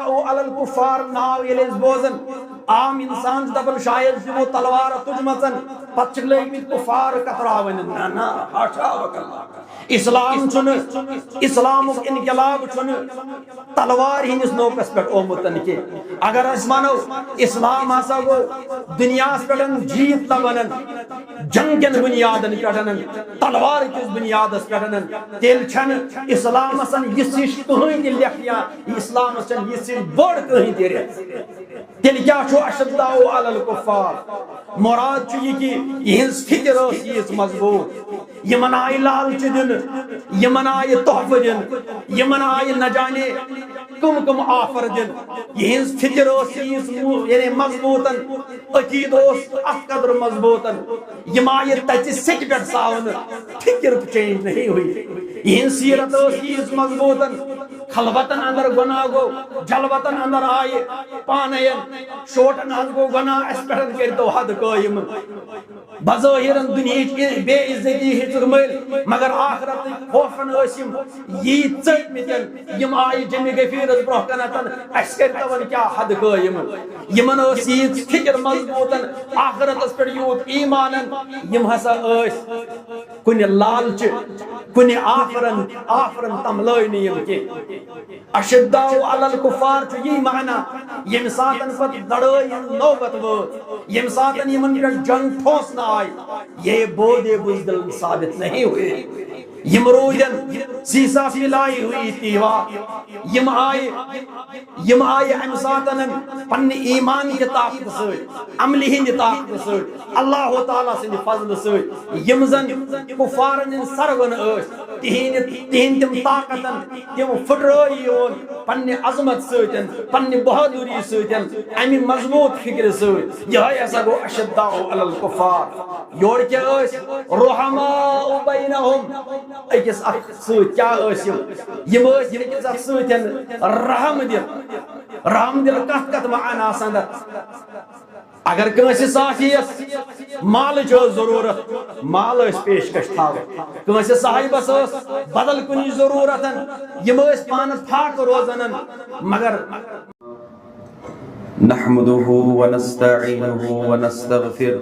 علی الکفار ناو ییٚلہِ أسۍ بوزان عام انسان دپان شاید دمو تلوار تجمژن پتہ لگمت کفار کتراون نہ حاشا وکلا اسلام چھن اسلامک انقلاب چھن تلوار ہندس نوکس پہ آمتن کی اگر اس ونو اسلام ہسا گو دنیا پہ جیت لبن جنگ کن بنیادن پہ تلوار کس بنیادس پہ تیل چھن اسلامس یہ کہیں تہ لکھیا اسلامس یہ بڑ کہیں تہ رت تیل کیا چھو اشداء علی الکفار مراد چھو یہ کہ یہنز فکر اس مضبوط یمن آئی لالچ دن یمن آئی تحفہ دن یمن آئی نہ جانے کم کم آفر دن یہنز فکر یعنی مضبوطن عقید اس قدر مضبوطن یم آئی تچ سچ پہ ساون فکر چینج نہیں ہوئی یہنز سیرت اس مضبوطن خلوتن اندر گناہ گو جلوتن اندر آئی پانین شوٹن حد گو گناہ اس پہ کر تو حد قائم بظاہرن دنیا بے عزتی ہچک مل مگر آخرت خوفن اسم یہ چٹ متن یم آئی جمی غفیرس برہ کنتن اس کر تو کیا حد قائم یمن یہ فکر مضبوطن آخرت پہ یوت ایمانن یم ہسا کن لالچ کن آفرن تملائن یم کی اشداء علی الکفار چھ یہ معنی یم ساتن پت لڑائی نوبت ووت یم ساتن یمن پہ جنگ ٹھوسنا آئی یہ بودے بزدل ثابت نہیں ہوئے یم رویدن سیسا فیلائی ہوئی تیوا یم آئی امساتن پن ایمان کی طاقت سوئی عملی ہند طاقت سوئی اللہ تعالیٰ سے فضل سوئی یم زن کفارن سرگن اس تہین تم طاقتن تم پھٹرائی یون پن عظمت سوئتن پن بہادری سوئتن امی مضبوط فکر سوئی یہ ایسا گو اشداء علی الکفار یور کیا اس رحماء بینہم اکس اخ سوئت کیا اس یم اکس اخ سوئتن رحم دل کت معنا سندر اگر کنسی صافیس مال جو ضرورت مال اس پیشکش تھا کنسی صاحبس بدل کنی ضرورتن یم اس پانت پھاک روزنن مگر نحمده ونستعينه ونستغفر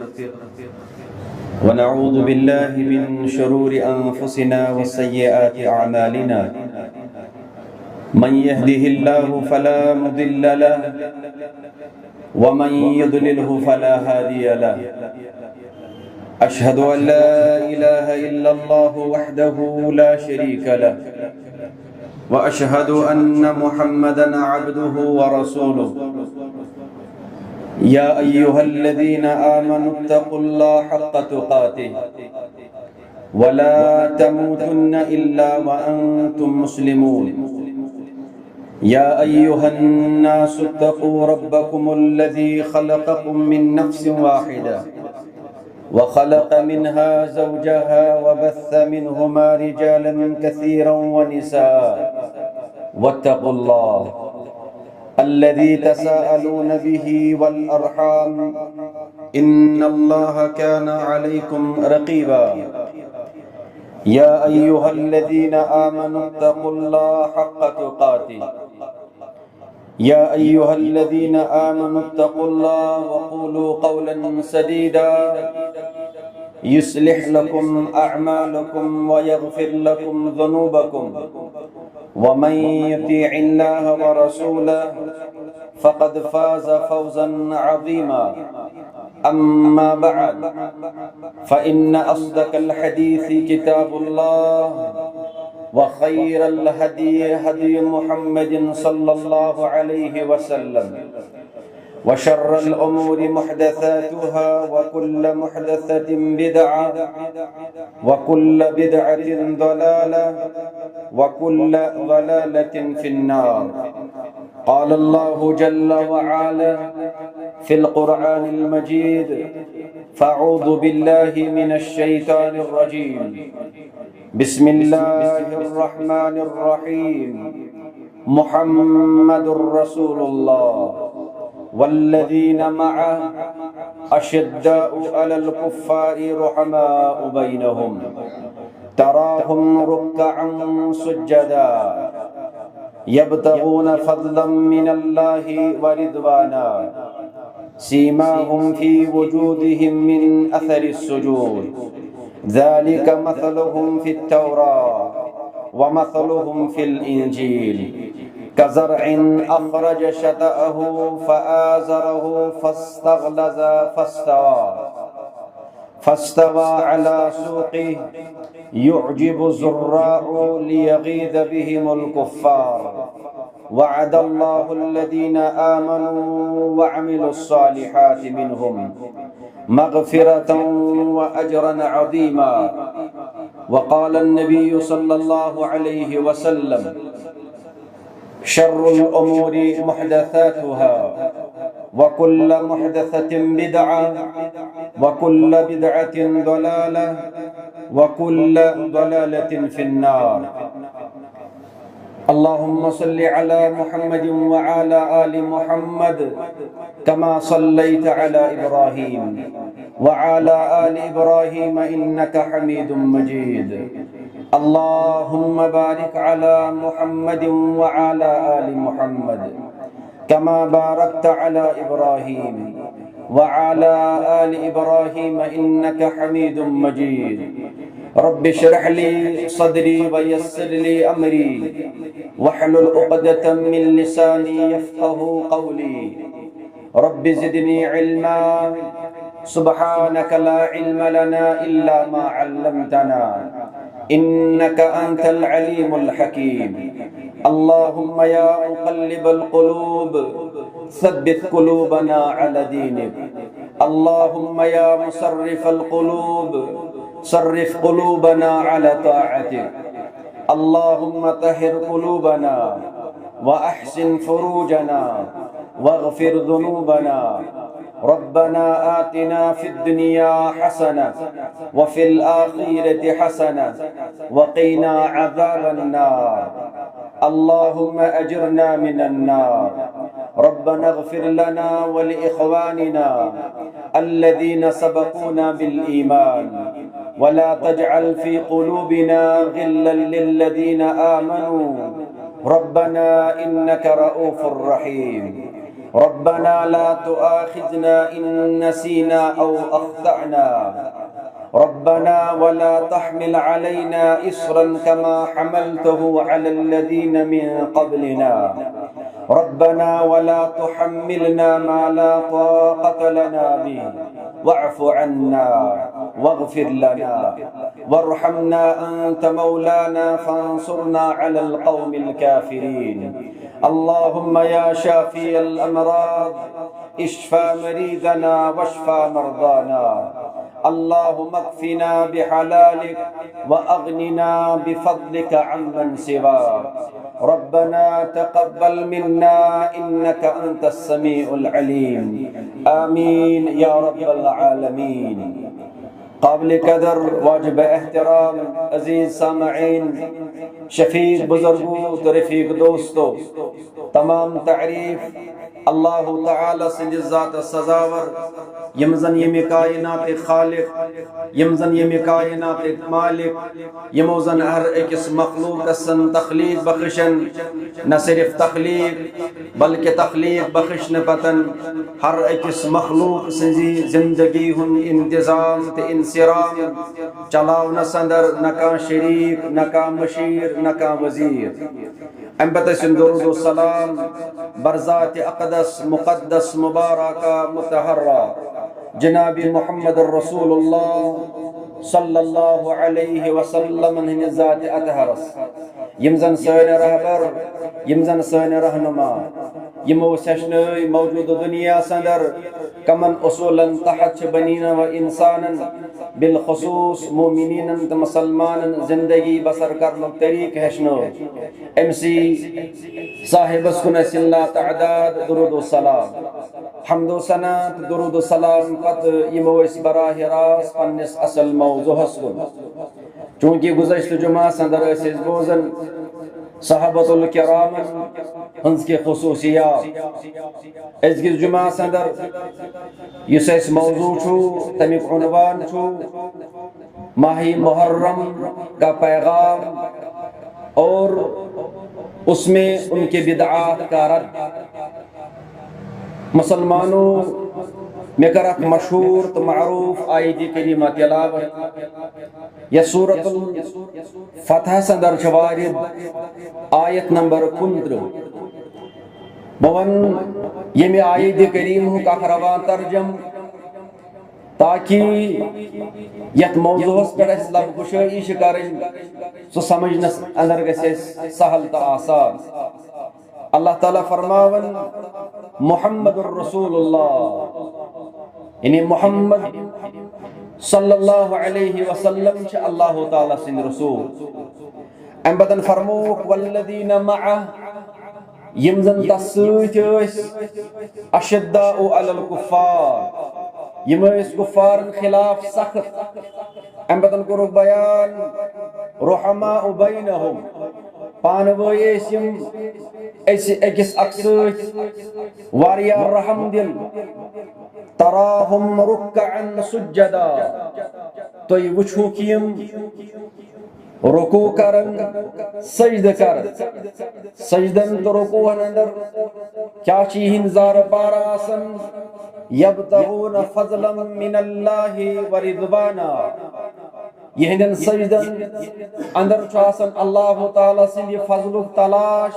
ونعوذ بالله من شرور أنفسنا وسيئات أعمالنا من يهده الله فلا مضل له ومن يضلله فلا هادي له أشهد أن لا إله إلا الله وحده لا شريك له وأشهد أن محمدًا عبده ورسوله يا أيها الذين آمنوا اتقوا الله حق تقاته ولا تموتن إلا وأنتم مسلمون يا أيها الناس اتقوا ربكم الذي خلقكم من نفس واحدة وخلق منها زوجها وبث منهما رجالا كثيرا ونساء واتقوا الله الذي تساءلون به والأرحام إن الله كان عليكم رقيبا يا أيها الذين آمنوا اتقوا الله حق تقاته يا أيها الذين آمنوا اتقوا الله وقولوا قولا سديدا يصلح لكم أعمالكم ويغفر لكم ذنوبكم ومن يطيع الله ورسوله فقد فاز فوزا عظيما أما بعد فإن أصدق الحديث كتاب الله وخير الهدي هدي محمد صلى الله عليه وسلم وشر الأمور محدثاتها وكل محدثة بدعة وكل بدعة ضلالة وكل ضلالة في النار قال الله جل وعلا في القرآن المجيد فأعوذ بالله من الشيطان الرجيم بسم الله الرحمن الرحيم محمد رسول الله والذين معه أشداء على الكفار رحماء بينهم تراهم ركعا سجدا يبتغون فضلا من الله ورضوانا سيماهم في وجوههم من أثر السجود ذلك مثلهم في التوراة ومثلهم في الإنجيل كزرع أخرج شطأه فآزره فاستغلظ فاستوى على سوقه يعجب الزراع ليغيظ بهم الكفار وعد الله الذين آمنوا وعملوا الصالحات منهم مغفرة وأجرا عظيما. وقال النبي صلى الله عليه وسلم شر الأمور محدثاتها وكل محدثة بدعة وكل بدعة ضلالة وكل ضلالة في النار. اللهم صل على محمد وعلى آل محمد كما صليت على إبراهيم وعلى آل إبراهيم إنك حميد مجيد. اللهم بارك على محمد وعلى آل محمد كما باركت على إبراهيم وعلى آل إبراهيم إنك حميد مجيد. رب اشرح لي صدري ويسر لي أمري واحلل عقدة من لساني يفقه قولي. رب زدني علما سبحانك لا علم لنا إلا ما علمتنا إنك أنت العليم الحكيم. اللهم يا مقلب القلوب ثبت قلوبنا على دينك. اللهم يا مصرف القلوب صرف قلوبنا على طاعتك. اللهم طهر قلوبنا وأحسن فروجنا واغفر ذنوبنا. ربنا آتنا في الدنيا حسنة وفي الآخرة حسنة وقنا عذاب النار. اللهم أجرنا من النار. ربنا اغفر لنا ولإخواننا الذين سبقونا بالإيمان ولا تجعل في قلوبنا غلا للذين آمنوا ربنا إنك رؤوف رحيم. ربنا لا تؤاخذنا إن نسينا أو أخطأنا. ربنا ولا تحمل علينا إصرا كما حملته على الذين من قبلنا. ربنا ولا تحملنا ما لا طاقة لنا به واعف عنا واغفر لنا وارحمنا أنت مولانا فانصرنا على القوم الكافرين. اللهم يا شافي الأمراض اشفى مريضنا واشفى مرضانا. اللهم اكفنا بحلالك وأغننا بفضلك عمن سواك. ربنا تقبل منا إنك أنت السميع العليم. آمين يا رب العالمين. قابل قدر واجب احترام عزیز سامعین، شفیق بزرگوں تو رفیق دوستو، تمام تعریف اللہ تعالی سندھ ذات سزاور یم زن یم کائنات خالق، یم زن یم کائنات مالک، یمو زن ہر اکس مخلوق سن تخلیق بخشن، نہ صرف تخلیق بلکہ تخلیق بخشن پتن ہر اکس مخلوق سنزی زندگی ہن انتظام تے انسرام چلاو نہ سندر نہ کان شریک نہ کان مشیر نہ کان وزیر. امبتسم درود و سلام برذات اقدس مقدس مبارکہ متحرہ جناب محمد الرسول اللہ صلی اللہ علیہ وسلم ہن ذات اطہرس یم زن سین رہبر، یم زن سین رہنما، یمو سشنوی موجود دنیا سندر کمن اصولاً تحت بنین و انسانا بالخصوص مومنین و مسلمان زندگی بسر کرن طریق ہشنو امسی صاحب اسکن اللہ تعداد درود و سلام حمد و سنات درود و سلام قط یمو اس براہ راست پنس اصل موضوع اسکن. چونکہ گزشت جمعہ سندر اسیز بوزن صحابت الکرام ہنس کے خصوصیات اس کی جمعہ سندر یہ اس موضوع چھو تمیق عنوان چھو ماہی محرم کا پیغام اور اس میں ان کے بدعات کا رد۔ مسلمانوں میں کر اک مشہور تو معروف آیت کریمہ تلاوت یا سورۃ الفتح سندر چھوارد آیت نمبر 15 بون یہ آیت کریم کا روان ترجم تاکہ یت موضوع پر اس لب گشائی کریں سو سمجھنس اندر گژھِ سہل تو آسان۔ اللہ تعالیٰ فرماون محمد الرسول اللہ، یعنی محمد صلی اللہ علیہ وسلم چھ اللہ تعالیٰ سن رسول۔ ام بدن فرموک والذین معہ، یم زن تسویت اشداء علی الکفار، یم اس کفار خلاف سخت۔ ام بدن کرو بیان رحماء بینہم، پانوئی اسم اکس اکسوت واریا رحم دل، تراہم رکعا سجدا، تو یہ وچھو کیم رکوع کرن سجد کرن، سجدن تو رکوعن اندر کیا چیہن زار پارا آسن، یبتغون فضلا من اللہ ورضوانا، یہندن سجدن اندر چاسن اللہ تعالیٰ سن یہ فضل تلاش،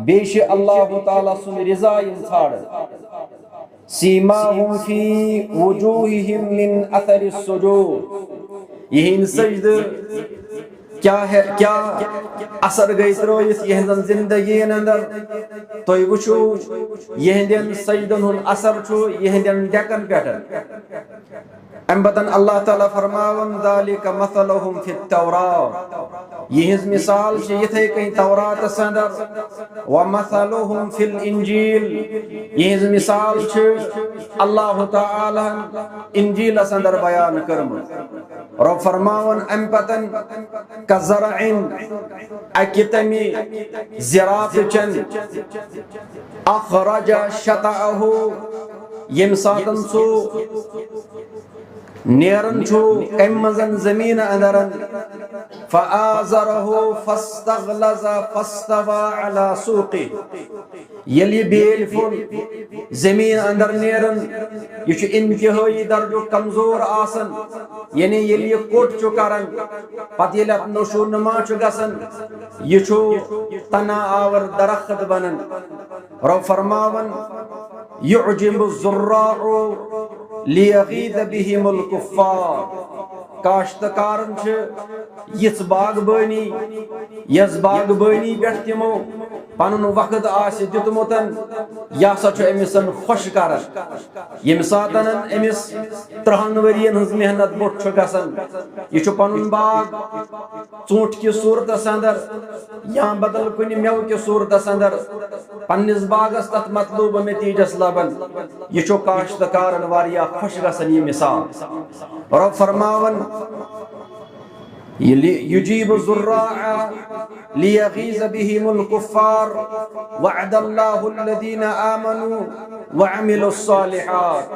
بیش اللہ تعالیٰ سن رضا انساڑ۔ سیماہم فی وجوہہم من اثر السجود، یہن سجد کیا اثر گئی ترویت یہندن زندگین اندر، تو یہ وچھو یہندن سجدن ہن اثر چھو یہندن ڈیکن پیٹن۔ ام بدن اللہ تعالیٰ فرماون ذالک مثلہم فی التوراۃ، یہ مثال چھ یتھے کہیں تورات سندر، ومثلہم فی الانجیل، یہ مثال چھ اللہ تعالیٰ انجیل سندر بیان کرم۔ رب فرماون ام بدن کزرعن، اکتمی زراعت چند، اخرج شطعہ، یم ساتن سو نیرن چھو کم مزن زمین اندرن، فآزرہ فاستغلظ فاستوى على سوقه، یلی بیل فل زمین اندر نیرن یہ چھو انتہائی درجو کمزور آسن، یعنی یلی کوٹ چھو کرن پت یلی نشو نما چھو گسن، یہ چھو تنا آور درخت بنن۔ رب فرماون یعجب الزراع لیغید بہم الکفار، کاشتکارن چھ یس باغ بانی، یس باغ بانی بیٹھ تمو پنن وقت آس دتمتن، یہ سا چھ امسن خوش کرن۔ یم ساتن امس 30 ورین ہز محنت بوٹ چھ گسن، یہ چھ پنن باغ ژوٗنٛٹھ کی صورتس اندر یا بدل کن میو کی صورتس اندر پنس باغس تت مطلوب نتیجس لبن، یہ چھ کاشتکارن واریاہ خوش گسن یہ مثال۔ رب فرماون یجیب الزراع لیغیظ بہم الکفار، وعد اللہ الذین آمنوا وعملوا الصالحات،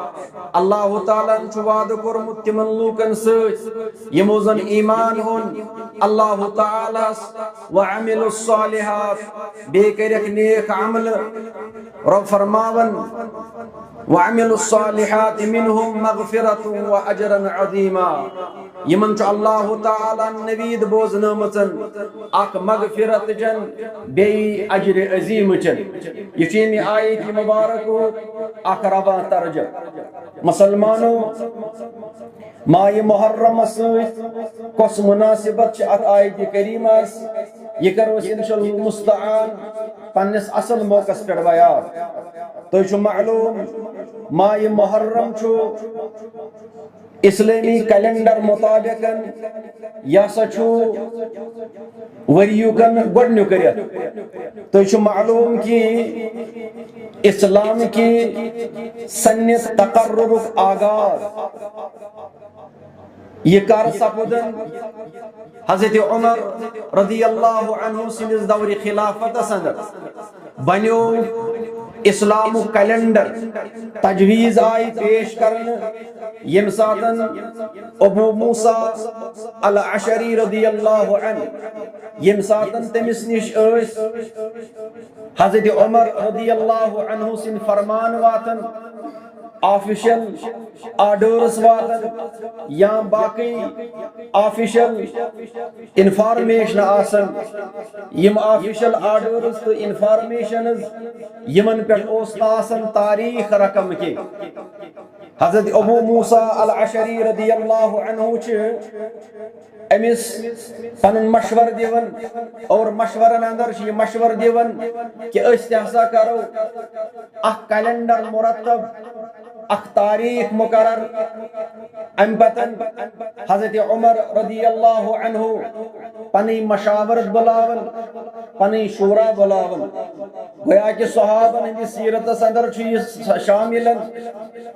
اللہ تعالیٰ چھ وعد کورمت تمن لوکن ست یمو زن ایمان ہون اللہ تعالیٰ وعملوا الصالحات، بے کرک نیک عمل۔ رب فرماون وعملوا الصالحات منهم مغفرة واجرا عظیما، یمن چھ اللہ تعالیٰ نوید بوزنامتن اک مغفرت جن بے اجر عظیم چن۔ یہ چیمی آیت مبارک اک ربا ترجم۔ مسلمانوں ماہ محرم سوت کس مناسبت چھ ات آیت کریمہ، یہ کرو انشاء اللہ مستعان پنس اصل موقع پر بیان۔ تو چھو معلوم ماہ محرم چھو اسلامی کیلنڈر مطابق یہ سا چھو وریوکن گوڑنیو کریت۔ تو چھو معلوم کی اسلام کی سنت تقرر آغاز یہ کار سپودن حضرت عمر رضی اللہ عنہ سنس دور خلافت سندر بنیو اسلام کیلنڈر تجویز آئی پیش کرن یم ساتن ابو موسیٰ الاشعری رضی اللہ عنہ یم ساتن تمس نش حضرت عمر رضی اللہ عنہ سن فرمان واتن آفیشل آرڈرز واتن یا باقی آفیشل انفارمیشن آسن یم آفیشل آرڈرز تو انفارمیشنز یمن پر آسن تاریخ رقم کے حضرت ابو موسیٰ الاشعری رضی اللہ عنہ امس پن مشور دیون اور مشورن اندر یہ مشور دیون کہ اس تحسا کرو اخ کیلنڈر مرتب اخ تاریخ مقرر ام پتن حضرت عمر رضی اللہ عنہ پنی مشاورت بلاون پنی شورا بلاون گویا کہ صحابہ نے سیرت اندر شامل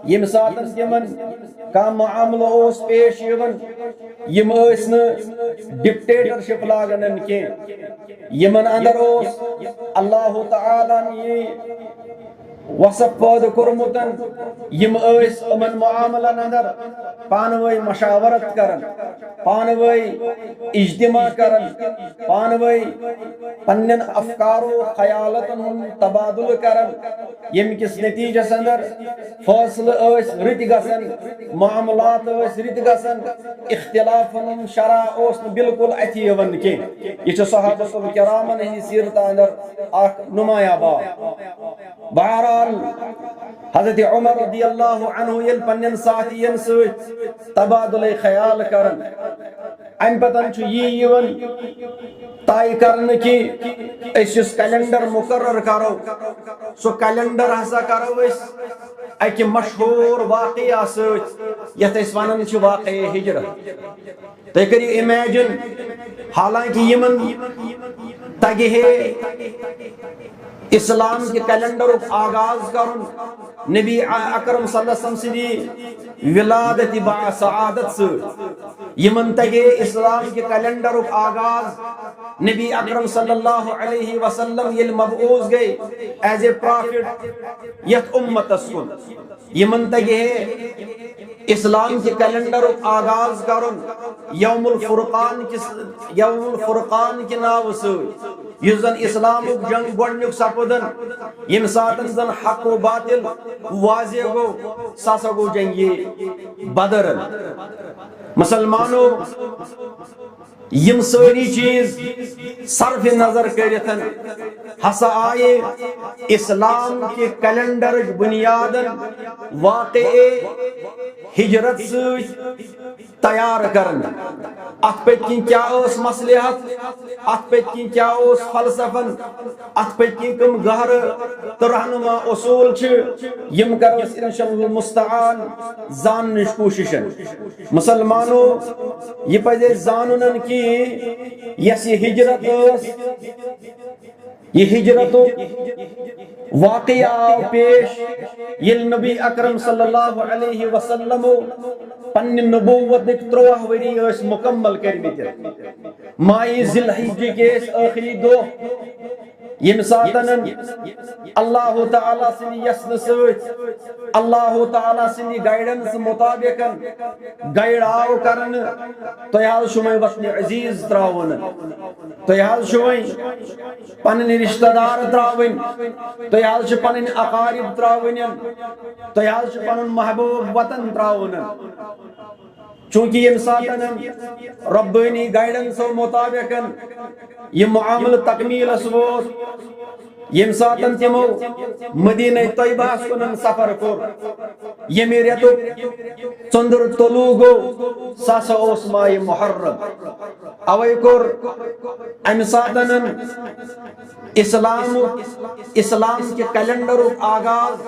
یم ساتن تمن کا معاملہ اس پیش یون یم ٲسۍ نہٕ ڈکٹیٹرشپ لاگن کی یمن اندر اوس اللہ تعالیٰ یہ وصف پٲدٕ کوٚرمُتن یم ٲسۍ یمن معاملن اندر پانوٲے مشاورت کرن پانوٲے اجتماع کرن پانوٲے پنن افکار و خیالاتن ہُنٛد تبادلہ کرن یم کس نتیجس اندر فٲصلہٕ ٲسۍ رٕتۍ گژھان معاملات ٲسۍ رٕتۍ گژھان اختلافن شرح اوس نہٕ بالکل اتھی یوان کینٛہہ یہ چھُ صحابۃ الکرامن ہٕنٛدِ سیرت اندر اکھ نمایاں باب بہرحال حضرت عمر رضی اللہ عنہ یل پنن ساتھین ست تبادلہ خیال کرن ام پتن چھ یون طے کرن کہ اس کیلنڈر مقرر کرو سو کیلنڈر ہسا کرو اس اکہ مشہور واقعہ ست یتھ اس ونان چھ واقعہ ہجرت تُہۍ کٔرِو امیجن حالانکہ یمن تگہ ہے اسلام کے کیلنڈر آغاز کرن نبی اکرم صلی اللہ علیہ وسلم سدی ولادت با سعادت سے یمن تگے اسلام کے کیلنڈر آغاز نبی اکرم صلی اللہ علیہ وسلم یل مبعوث گئے ایز اے پرافٹ یت امت اسکن یمن تگے اسلام کے کیلنڈر آغاز کرن یوم الفرقان کے ناو سے یس زن اسلام جنگ گۄڈنیُک سپدن یم ساتن زن حق و باطل واضح گو ساسا گو جنگ بدر مسلمانوں یم ساری چیز صرف نظر کرتن ہسا آئے اسلام کے کیلنڈر بنیادن واقع ہجرت ست تیار کرن ات پت کن کیا اس مصلحت ات پت کن کیا اس فلسفن ات پت کن کم گہر تو رہنما اصول چھ یم کرو انشاءاللہ المستعان زاننش کوششن مسلمانوں یہ پزے زانن کی یس یہ ہجرت یہ ہجرت واقعہ پیش یل نبی اکرم صلی اللہ علیہ وسلم پن نبوت 13 وری اس مکمل کرمت ماہ ذی الحجہ کے آخری دو یم ساتن اللہ تعالیٰ سن یسن ست اللہ تعالیٰ سن گائیڈنس مطابق گائیڈ آو کرن تو یاد شمائی وطن عزیز تراون تو یاد شمائی پنن رشتہ دار تراون تو یاد شمائی پنن اقارب تراون تو یاد شمائی پنن محبوب وطن تراون چونکہ یم ساتن ربانی گائیڈنس مطابق یہ معامل تکمیل اسوس یم ساتن تمو مدینہ طیبہ کن سفر کور یم ریتو چندر طلوع گو ساسا اوس ماہ محرم اوے کور ام ساتن اسلام کے کیلنڈر آغاز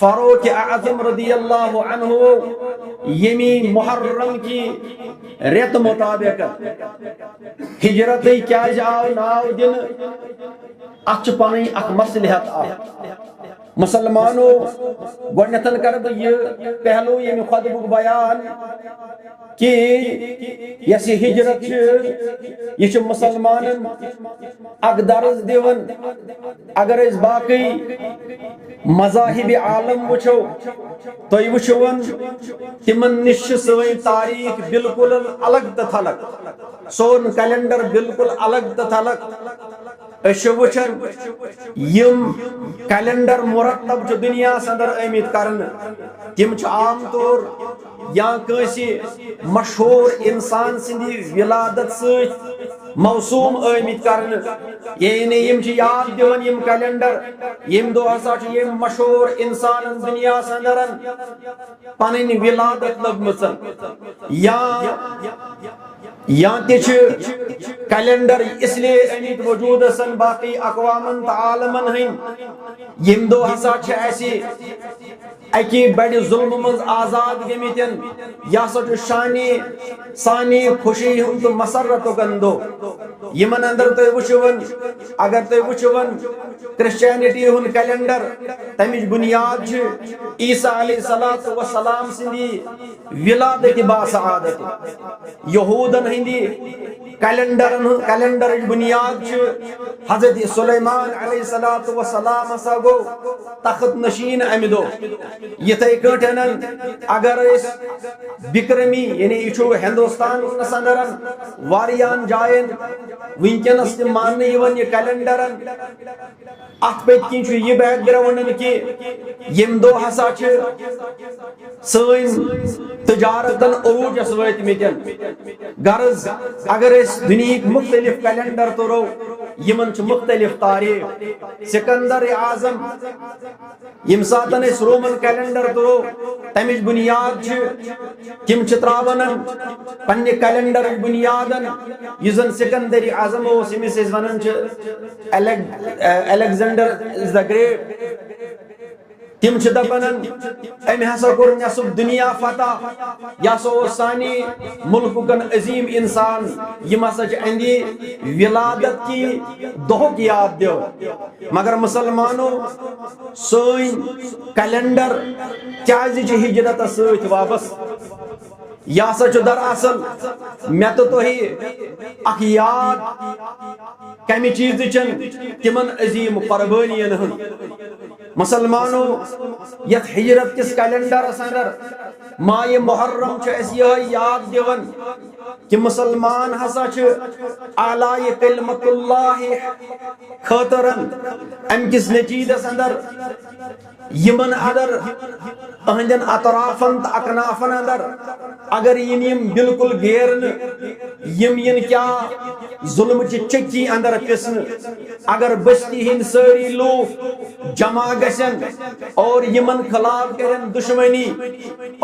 فاروق اعظم رضی اللہ عنہ یمی محرم کی ریت مطابق ہجرت کیا جاؤ ناو دن اچھ پانی اک مصلحت مسلمانوں گۄڈنٮ۪تھ کر بہٕ یہِ پہلو ییٚمہِ خۄطبُک بیان کہ یس یہ ہجرت یہ مسلمانن اک درس دِوان اگر اس باقی مذاہب عالم وچھو تُہۍ وٕچھِون تمن نش چھِ سٲنۍ تاریخ بالکل الگ تہٕ تھلگ سون کیلنڈر بالکل الگ تہٕ تھلگ أسۍ چھِ وٕچھان یِم کیلنڈر مرتب چھِ دُنیاہس اندر آمٕتۍ کرنہٕ تِم چھِ عام طور یا کٲنٛسہِ مشہوٗر انسان سٕنٛدِ ولادت سۭتۍ موسوٗم آمٕتۍ کرنہٕ یعنی یِم چھِ یاد دِوان یِم کیلنڈر ییٚمہِ دۄہ ہسا چھِ یِم مشہوٗر انسانن دُنیاہس اندر پنٕنۍ ولادت لٔبمٕژ یا تہِ چھِ کیلنڈر اس لیے آمٕتۍ وجوٗدس باقی اقوامن تہٕ عالمن ہٕنٛدۍ ییٚمہِ دۄہ ہسا چھِ اسہِ اکہِ بڑِ ظلمہٕ منٛز آزاد گٔمٕتٮ۪ن یہِ ہسا چھُ سانہِ خوشی ہُنٛد تہٕ مسرتُک دۄہ یِمن اندر تُہۍ وٕچھِون اگر تُہۍ وٕچھِون کرسچینٹی ہُنٛد کیلنڈر تمِچ بنیاد چھِ عیسیٰ علیہ الصلوۃ والسلام سٕنٛدِ ولادتِ باسعادت یہوٗدن ہٕنٛدِ کیلنڈرٕچ بنیاد چھِ حضرت سلیمان علیہ الصلوۃ والسلام ہسا گوٚو تخت نشین امہِ دۄہ یِتھے کٲٹھۍ اگر أسۍ بکرمی یعنی یہ چھُ ہندوستانس اندر واریاہن جاین ونکیٚنس تہِ ماننہٕ یِوان یہِ کیلنڈر اتھ پٔتۍ کِنۍ چھُ یہِ بیک گراؤنڈ کہ ییٚمہِ دۄہ ہسا چھِ سٲنۍ تجارتن عروٗجس وٲتمٕتۍ غرض اگر أسۍ دُنہِکۍ مختلف کیلنڈر تُلو یِمن چھِ مختلف تاریخ سکندر اعظم ییٚمہِ ساتن أسۍ رومن کیلنڈر تُلو تمِچ بنیاد چھِ تِم چھِ تراوان پننہِ کیلنڈرٕچ بنیادن یُس زن سکندر اعظم اوس ییٚمِس أسۍ ونان چھِ الیگزینڈر از دا گریٹ تِم چھِ دپان أمۍ ہسا کوٚر نٮ۪صف دُنیا فتح یہِ ہسا اوس سانہِ مُلکُکن عظیٖم انسان یِم ہسا چھِ اہندِ ولادت کہِ دۄہُک یاد دِوان مگر مسلمانو سٲنۍ کیلنڈر کیازِ چھِ ہجرتس سۭتۍ وابستہٕ یہِ ہسا چھُ دراصل مےٚ تہٕ تۄہہِ اکھ یاد کمہِ چیٖزٕچ تِمن عظیٖم قۄربٲنین ہٕنٛز مسلمانو یتھ ہجرت کس کیلنڈرس اندر ماہ محرم چھُ اسہِ یِہے یاد دِوان کہ مسلمان ہسا چھِ اعلیٰ کلمت اللہ خٲطر امہِ کِس نتیٖجس اندر یِمن اندر اہندٮ۪ن اطرافن تہٕ اکنافن اندر اگر یم بالکل گیرنہٕ یم کیاہ ظلمچہِ چکی اندر پِسنہٕ اگر بستی ہٕنٛدۍ سٲری لوٗکھ جمع گژھن اور یمن خلاف کرن دشمنی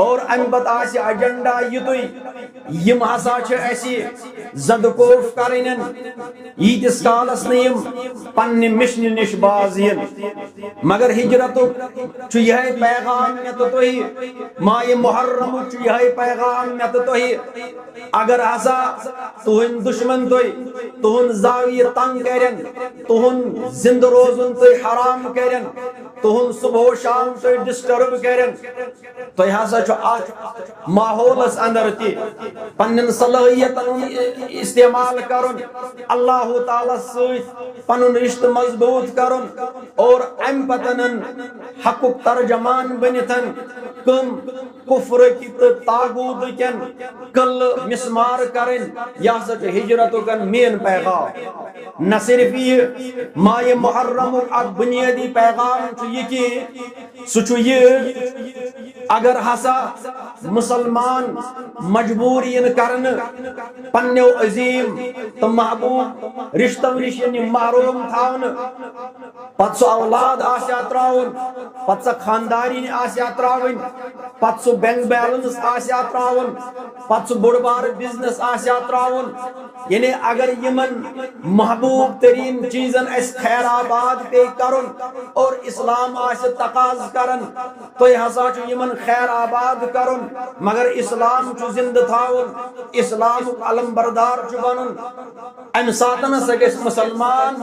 اور امہِ پتہٕ آسہِ ایجنڈا یِتُے یم ہسا چھِ اسہِ زدٕکوف کرٕنۍ ییٖتِس کالس نہٕ یم پننہِ مشنہِ نِش باز یِن مگر ہجرتُک چھُ یِہے پیغام مےٚ تہٕ تۄہہِ ماہ محرمُک چھُ یِہے پیغام مےٚ تہٕ تۄہہِ اگر ہسا تُہنٛدۍ دشمن تُہنٛد زاویہِ تنگ کرن تُہنٛد زندٕ روزُن تُہۍ حرام کرن تُہنٛد صبح و شام تُہۍ ڈسٹرب کرن تۄہہِ ہسا چھُ اتھ ماحولس اندر تہِ پننٮ۪ن صلٲحیتن ہُنٛد استعمال کرُن اللہ تعالیٰ سۭتۍ پنُن رشتہٕ مضبوٗط کرُن اور امہِ پتن حقُک ترجمان بٔنِتھ کٕم کفرٕکۍ تہٕ طاغوٗتٕکٮ۪ن قلہٕ مسمار کرٕنۍ یہِ ہسا چھُ ہجرتُک مین پیغام نہ صرف یہ ماہ محرمُک اکھ بنیٲدی پیغام چھُ یہِ کہ سُہ چھُ یہِ اگر ہسا مسلمان مجبور ین کرنہٕ پننیو عظیٖم تہٕ محبوٗب رشتو نش ین محروم تھاونہٕ پتہٕ سُہ اولاد آسیا تراوُن پتہٕ سۄ خاندارِنۍ آسیا تراوٕنۍ پتہٕ سُہ بینک بیلنس آسیا تراوُن پتہٕ سُہ بوٚڑ بارٕ بزنس آسیا تراوُن یعنی اگر یمن محبوب ترین چیزن اسہِ خیر آباد پے کرُن اور اسلام آسہِ تقاض کرن تُہۍ ہسا چھُ یمن خیر آباد کرن مگر اسلام چھ زندہ تھاون اسلام علم بردار چھ بنن ام ساتن سگس مسلمان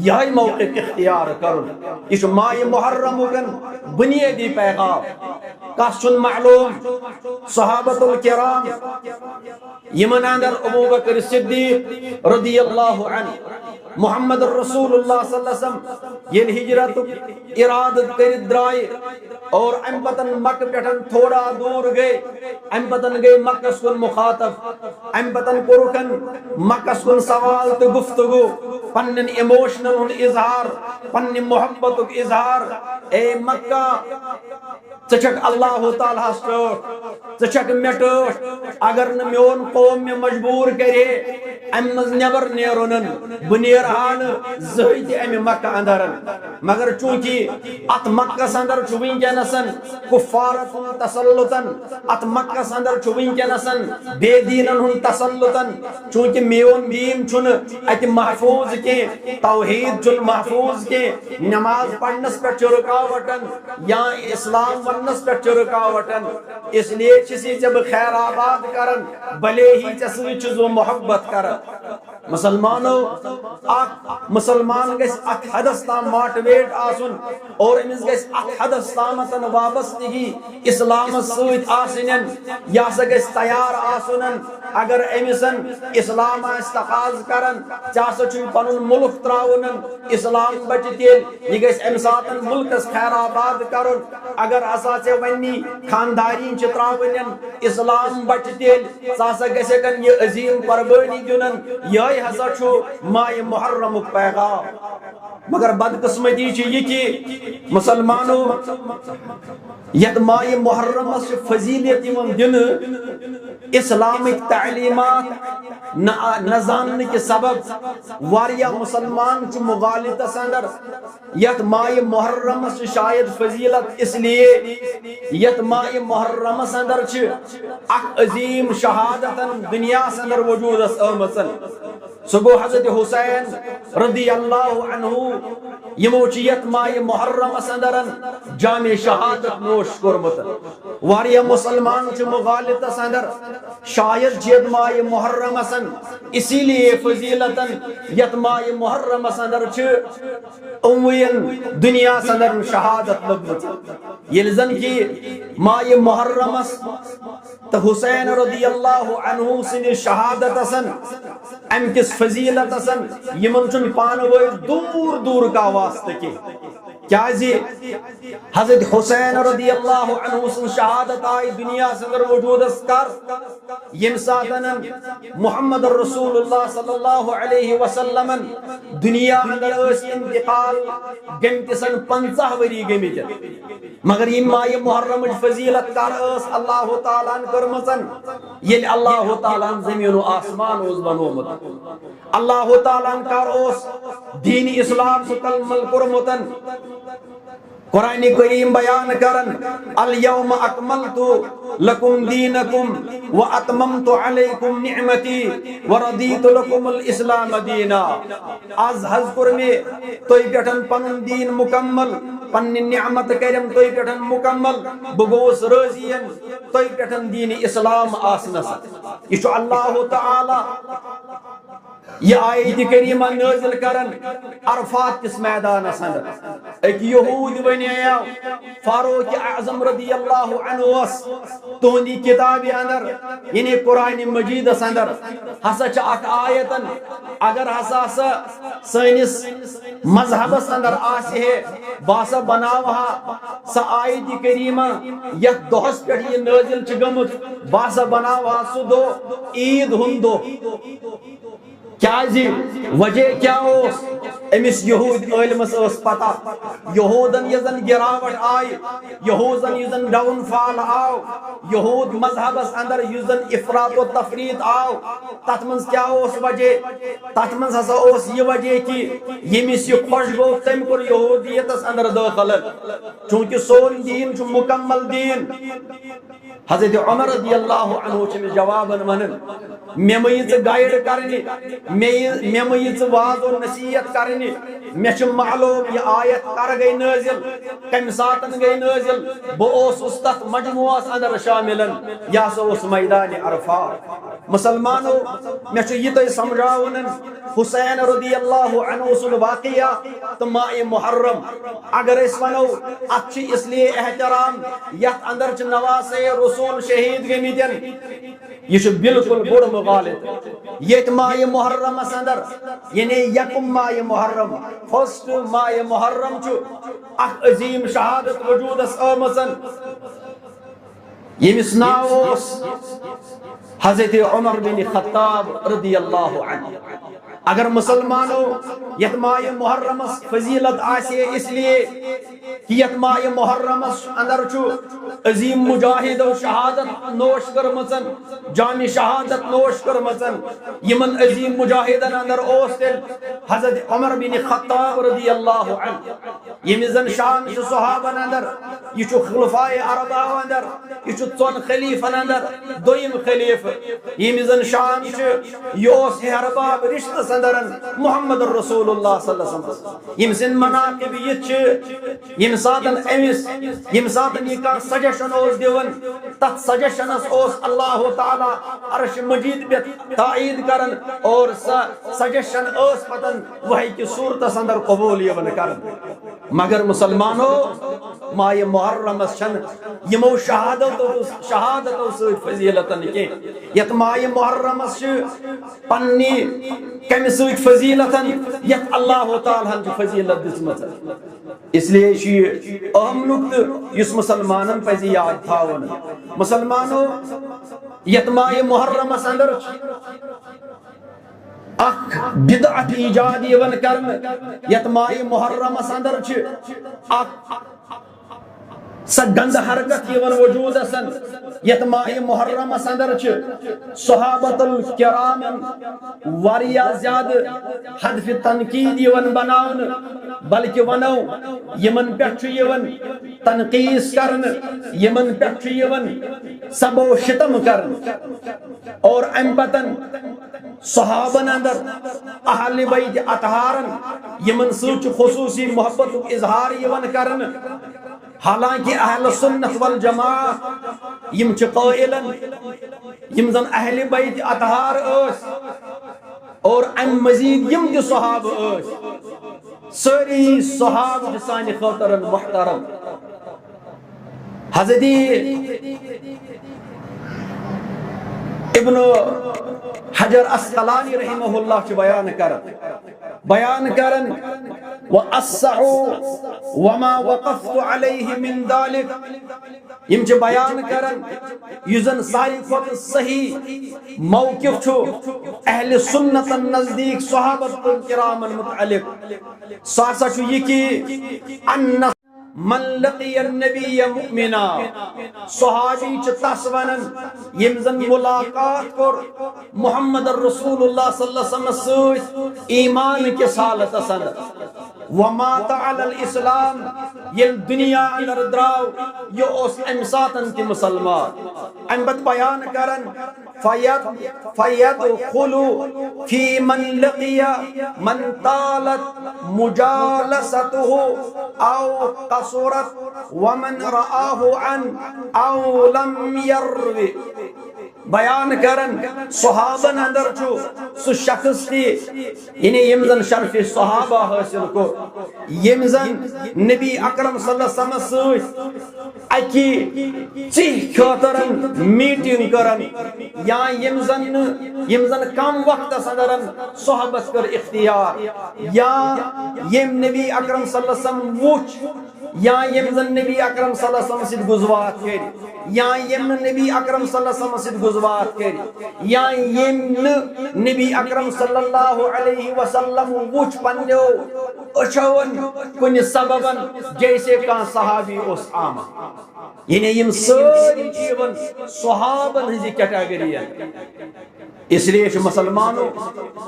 یہ موقف اختیار کرن یہ ماہ محرم گن بنیادی پیغام کس چھ معلوم صحابۃ الکرام یمن اندر ابو بکر صدیق رضی اللہ عنہ محمد الرسول اللہ صلی اللہ علیہ وسلم یہ ہجرت ارادت کرت درائے اور ام پتن مکہ پٹھن تھوڑا دور گئے ام پتن گئے مکہ سکن مخاطب ام پتن کرکن مکہ سکن سوال تو گفتگو پنن ایموشنل ہن اظہار پنن محبت اظہار اے مکہ ژچک اللہ تعالیٰ ٹوٹ ژچک مے ٹوٹ اگر نہ میون قوم میں مجبور کرے ام مز نیبر نیرن بہ نیرہا نہ زہی تہ امہ مکہ اندر مگر چونکہ ات مکہ اندر چھ ونکینسن کفارت تسلطن ات مکہ اندر چھ ونکینسن بے دینن ہن تسلطن چونکہ میون دین چھن ات محفوظ کی توحید چھن محفوظ کی نماز پڑھنس پہ چھ رکاوٹن یا اسلام ونس پہ چھ رکاوٹن اس لیے چسی جب خیر آباد کرن بھلے ہی چسوی چزو محبت کرن مسلمانوں مسلمان گس ات حدس تام ماٹویٹ آسن اور امس گس ات حدس تامتن وابستگی اسلام سوت آسنن یا سا گس تیار آسنن اگر امسن اسلام استقاض کرن چاسا چوی پنن ملک تراؤنن اسلام بچ تیل یہ گس امساتن ملکس خیر آباد کرن اگر اسا سے ونی خاندارین چتراؤنن اسلام بچ تیل ساسا گسے کن یہ عظیم قربانی جنن یہ ہسا چھو ماہ محرم پیغام مگر بدقسمتی چھ یہ کہ مسلمانوں ید ماہ محرم سے فضیلت یمن دن اسلامک تعلیمات نہ زاننے کے سبب واریا مسلمان چھ مغالطہ اندر یت ماہ محرم سے شاید فضیلت اس لیے یت ماہ محرم اندر چھ اک عظیم شہادتن دنیا اندر وجود آمتن سگو حضرت حسین رضی اللہ عنہ یمو چیت ماہ محرم اندرن جامع شہادت نوش کرمتن واریا مسلمان چھ مغالطہ اندر شاید جید ماہ محرم اسن اسی لیے فضیلتن یت ماہ محرم اندر چھ اموین دنیا اندر شہادت لبنت یلزن کی ماہ محرم تو حسین رضی اللہ عنہ سن شہادت اسن ام کس فضیلت اسن یمن چن پانوئی دور دور کا واسطہ کی کیا جی حضرت حسین رضی اللہ عنہ سن شہادت آئی دنیا سے وجود اسکار یم ساتن محمد الرسول اللہ صلی اللہ علیہ وسلم دنیا اندر اس انتقال گمت سن 50 وری گمت مگر یم ماہ محرم فضیلت کار اس اللہ تعالیٰ کرمسن یل اللہ تعالیٰ زمین و آسمان اس بنومت اللہ تعالیٰ کار اس دین اسلام سکلمل کرمتن قرآن کریم بیان کرن الیوم اکملت لکم دینکم و اتممت علیکم نعمتی و رضیت لکم الاسلام دینا آز حضر میں توی پیٹھن پنن دین مکمل پن نعمت کرم توی پیٹھن مکمل بگوس رضین توی پیٹھن دین اسلام آسنس یہ اللہ تعالی یہ آیت کریمہ نازل کرن عرفات کس میدان اندر ایک یہود بنی آیا فاروق اعظم رضی اللہ عنہ تہندی کتاب اندر یعنی قرآن مجید اندر ہسا چھ اک آیتن اگر ہسا سنس مذہب اندر آسہ باسا بناوہا سا آیت کریمہ یک دہس پہ یہ نازل چھ گمت باسا بناوہا سو دو عید ہندو کیا جی وجہ کیا ہوس امس یہود علمس اس پتا یہودن یزن گراوٹ آئی یہودن یزن ڈاؤن فال آو یہود مذہبس اندر یزن افراط و تفریط آو تتمنز کیا ہوس وجہ تتمنز ہسا ہوس یہ وجہ کی یمس یہ خوش گو تم کر یہودیتس اندر داخل چونکہ سون دین چھ مکمل دین حضرت عمر رضی اللہ عنہ چھ جوابن ونن مے مہ گائیڈ کرنی مے مہ واض و نصیحت کرنی مے معلوم یہ آیت کر گئی نازل کم ساتن گئی نازل بہت تت مجموعس اندر شامل یہ ہسا اس میدان عرفات مسلمانو مے یہ تہ سمجھاون حسین رضی اللہ عنہ سن واقعہ تو ماہ محرم اگر اس ونو ات اس لیے احترام یت اندر نواز رسول شہید گمتن یہ بالکل بڑ مغالط یہ ماہ محرم اندر یعنی یکم ماہ محرم فرسٹ ماہ محرم اخ عظیم شہادت وجودس آمژن یمس ناو حضرت عمر بن خطاب رضی اللہ عنہ اگر مسلمانوں یت ماہ محرمس فضیلت آسے اس لیے کہ یت ماہ محرمس اندر عظیم مجاہد و شہادت نوش کرمزن جامع شہادت نوش کرمزن یمن عظیم مجاہدن اندر اوستل حضرت عمر بن خطاب رضی اللہ عنہ یمزن شان صحابن اندر یہ خلفاء اربعہ اندر یہ ژون خلیفن اندر دویم خلیف یمزن شان یہ ارباب رشتہ اندر محمد رسول اللہ صلی اللہ علیہ وسلم یم سن مناقب یہ یم ساتن امس یم ساتن یہ کان سجیشن اوس دیون تت سجیشنس اوس اللہ تعالی عرش مجید پہ تائید کرن اور سجیشن اوس پتن وحی کی صورت اندر قبول یون کرن مگر مسلمانو ماہ محرم چھن یمو شہادت فضیلتن کی یت ماہ محرم پنی کم سوچ فضیلتن یت اللہ تعالیٰ ہن فضیلت دسمت اس لیے یہ اہم نقطہ اس مسلمانن پزی یاد تھاون مسلمانو یت ماہ محرم اندر اخ بدعت ایجاد یون کرن یت ماہ محرم اندر اخ سا گند حرکت یون وجود اسن یت ماہ محرم اندر صحابت الکرام واریاہ زیادہ حدف تنقید یون بناون بلکہ ونو یمن پہ یون تنقیس کرن یمن پہ یون سب و شتم کرن اور ام پتن صحابن اندر اہل بیت اطہارن یمن سوچ خصوصی محبت اظہار یون کرن حالانکہ اہل سنت والجماعت یم قائلن یم زن اہل بیت اطہار اس اور ام مزید یم دی صحاب اس ساری صحاب جسان خاطر محترم حضرت ابن حجر اسقلانی رحمہ اللہ چھ بیان کرن وَأَسَّعُوا وَمَا وَقَفْتُ عَلَيْهِ مِن ذَلِكَ یم چھ بیان کرن یزن ساری کھوت صحیح موقف چھو اہل سنت نزدیک صحابت کرام متعلق سارسا چھو یہ کی ان من لقی النبی مؤمنا صحابی چتاس ونن یمزن ملاقات کر محمد الرسول اللہ صلی اللہ علیہ وسلم سوچ ایمان کے سالت سند ومات علی الاسلام یل دنیا اندر دراو یہ اس امساتن کی مسلمان امبت بیان کرن فیدخلو فی من لقی من طالت مجالسته او قصرت ومن رآه عن او لم يروي بیان کرن صحابن اندر چھو سو شخص تھی یعنی یمزن شرف صحابہ حاصل کو یمزن نبی اکرم صلی اللہ علیہ وسلم سوچ اکی چیح کھاترن میٹنگ کرن یا یمزن کم وقت صدرن صحبت کر اختیار یا یم نبی اکرم صلی اللہ علیہ وسلم وچ یا یمزن نبی اکرم صلی اللہ علیہ وسلم سید گزوات کری یا یم نبی اکرم صلی اللہ علیہ وسلم سید گزوات کری یا یم نبی اکرم صلی اللہ علیہ وسلم وچ پنیو اچھون کنی سببن جیسے کان صحابی اس آمد یعنی یم ساری چیون صحابن ہزی کیٹاگری اس لیے مسلمانوں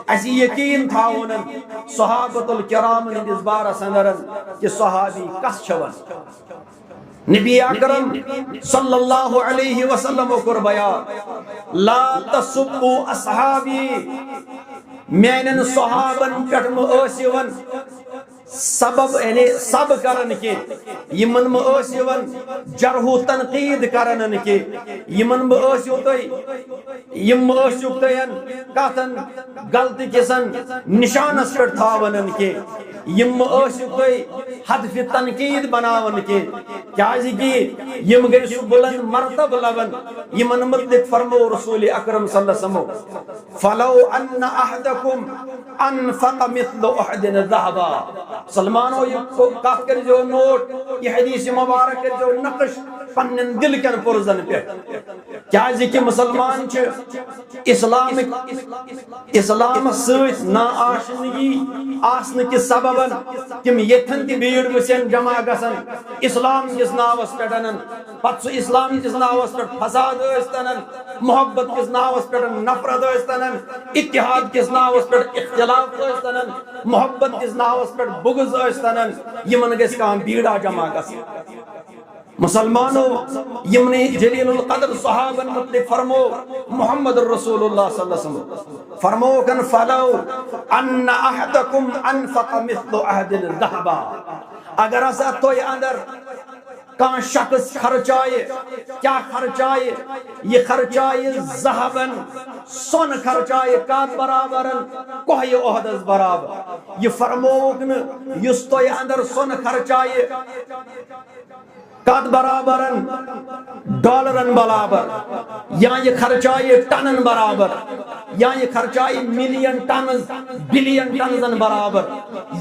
اسی یقین تھاون صحابت الکرام ہندس بارس اندر کہ صحابی کس چھون نبی اکرم صلی اللہ علیہ وسلم کر بیان لا تسبوا اصحابی میانن صحابن پٹھ مؤسیون سبب یعنی سب کرن کے یمن مؤسیون جرح و تنقید کرن کے یمن مؤسیو تئی یم مؤسیو تین کاتن غلطی کسن نشانس پہ تھاون کے یم مؤسیو تئی حدف تنقید بناون کے کیازِ کہ یم گئی سو بلند مرتب لبن یمن متعلق فرمو رسول اکرم صلی اللہ علیہ وسلم فلو ان احدکم انفق مثل احد ذهبا سلمانو یہ کات کر جو نوٹ یہ حدیث مبارک کر جو نقش پنن دل کن پرزن پہ کیازِ کہ مسلمان چھ اسلام سۭتۍ نا آشنگی آسن کے سببن تم یتھن تہ بھیڑ وسین جمع گژھن اسلام کس ناوس پہ پتہ سہ اسلام کس ناوس پہ فساد ٲسۍتن محبت کس ناوس پہ نفرت ٲسۍتن اتحاد کس ناوس پہ اختلاف ٲسۍتن محبت کس ناوس پہ بغض ٲسۍتن یمن گژھِ کانٛہہ بھیڑا جمع گژھن مسلمانوں یمنی جلیل القدر صحابن متعلق فرمو محمد رسول اللہ صلی اللہ علیہ وسلم فرمو کن فلو ان احدکم انفق مثل احد ذهبا اگر اسا توی اندر کان شخص خرچائے کیا خرچائے یہ خرچائے ذهبن سون خرچائے کات برابرن کوہ احدس برابر یہ فرموگن یس توی اندر سون خرچائے کات برابرن ڈالرن برابر یا یہ خرچائے ٹنن برابر یا یہ خرچائے ملین ٹنز بلین ٹنزن برابر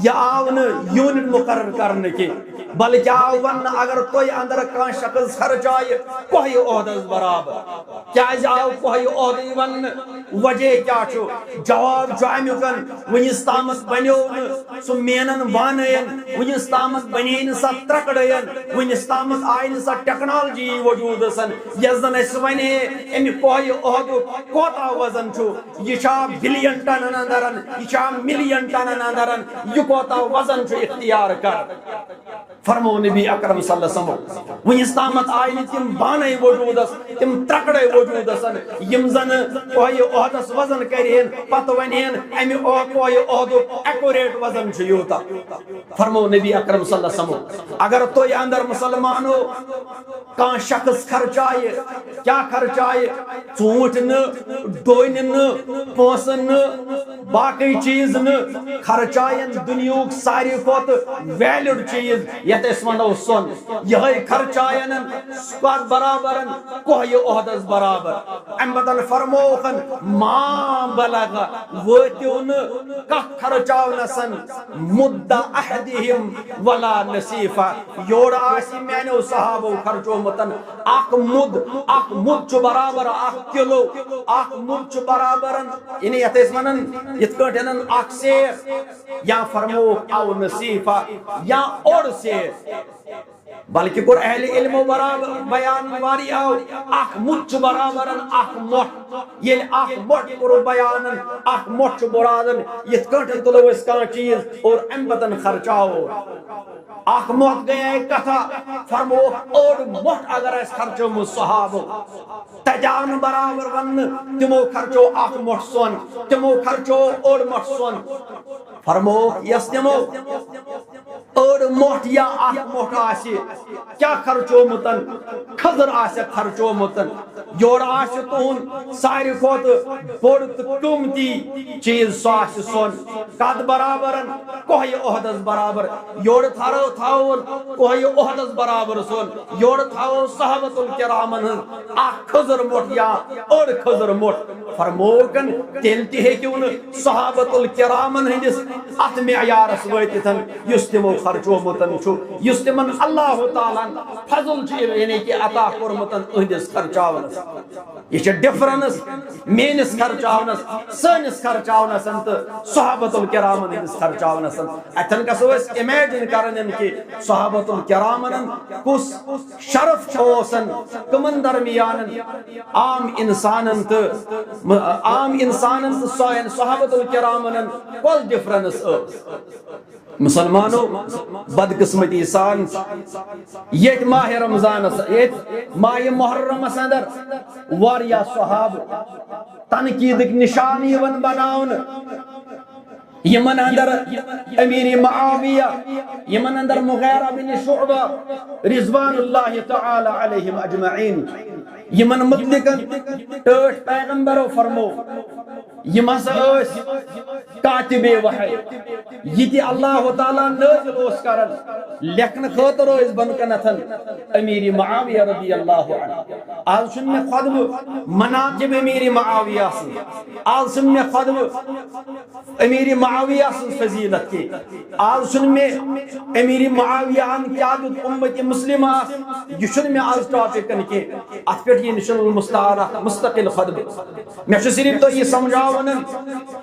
یا آون یونٹ مقرر کرنے کے بلکہ آون اگر کوئی اندر کان شخص خرچائے کوئی عہدس برابر کیا آو کوئی عہدی ون وجہ کیا چھو جواب جو امیکن ونیس تامت بنیون سو مینن وانین ونیس تامت بنین سا ترکڑین ونیس تامت آئین سا ٹیکنالوجی وجود سن یزدن اس ونے امی کوئی عہدو کوتا وزن چھو یہ چھا بلین ٹنن اندرن یہ چھا ملین ٹنن اندرن یہ کوتا وزن چھو اختیار کر فرمو نبی اکرم صلی اللہ علیہ وسلم ونیس تامت آئین تم بانے وجود تم ترکڑے وجود سن یم زن کوئی عہدس وزن کرین پتہ ونین امی کوئی عہدو ایکوریٹ وزن چھو یوتا فرمو نبی اکرم صلی اللہ علیہ وسلم اگر تو یہ اندر مسلمانو کان شخص خرچائے کیا خرچائے ژوٗنٛٹھ نہ ڈوٚنۍ نہ پونٛسہٕ نہ باقی چیز نہ خرچائن دنیاہُک ساروی کھۄتہٕ ویلیوڈ چیز یتھ أسۍ ونو سۄن یہے خرچائن کتھ برابرن کوہ عہدس برابر امہ بدل فرموکن ما بلغ وٲتِو نہٕ کتھ خرچاونسن مدہ احدہم ولا نصیفہ یور آسی میانو صحابو خرچومتن اخ مد چھ برابر اخ کلو اخ مد چھ برابرن یعنی یتھ أسۍ ونان یتھ کٲٹھۍ اخ سیف یا فرموک او نصیفہ یا اوڑ سیف بلکہ کور اہل علم برابر بیان واری آو اخ مٹ چھ برابرن اخ مٹ یل اخ مٹ کور بیان اخ مٹ چھ برادن یتھ کٲٹھۍ تلو اس کانٛہہ چیز اور ام پتن خرچاو اخ مٹ گئے کتھا فرمو اور مٹ اگر اس خرچو صحابو تجان برابر ون تمو خرچو اخ مٹ سون تمو خرچو اور مٹ سون فرمو یس تمو اور موٹ یا اخ موٹ آسی کیا خرچو متن خضر آسی خرچو متن یور آسی تون ساری کھوت بوڑ قیمتی چیز سو آسی سون کد برابرن کوئی عہدس برابر یور تھارو تھاون کوئی عہدس برابر سون یور تھاو صحابت الکرامن اخ خضر موٹ یا اور خضر موٹ فرموکن تیلتی ہے کیون صحابت الکرامن ہندس ات معیارس وٲتِتھ یُس تِمو خرچومتن چھو یس تمن اللہ تعالیٰ فضل چھ یعنی کہ عطا کورمتن اہندس خرچاونس یہ ڈفرنس میانس خرچاونس سنس خرچاونس تو صحابۃ الکرامن ہندس خرچاونس اتن گژھو أسۍ امیجن کرن کہ صحابۃ الکرامن کس شرف اوسن کمن درمیان عام انسانن تو صحابۃ الکرامن کل ڈفرنس مسلمانوں بدقسمتی سان یہ ماہ رمضان یہ ماہ محرم اندر واریا صحاب تنقیدک نشان یون بناون یمن اندر امیر معاویہ یمن اندر مغیرہ بن شعبہ رضوان اللہ تعالی علیہم اجمعین یمن مطلقاً ٹھٹ پیغمبرو فرمو یم ہسا کاتب وحی یہ اللہ تعالیٰ نازل اس کرن لکھن خاطر اس بن کنتھن امیر معاویہ رضی اللہ عنہ آج سن میں خطب مناقب امیر معاویہ سن آج سن میں خطب امیر معاویہ سن فضیلت کی آج سن میں امیر معاویہ عن قیادت امت مسلمہ یہ سن میں آج ٹاپک کن کے اتپیٹ یہ نشن المستعارہ مستقل خطب میں صرف تو یہ سمجھاؤ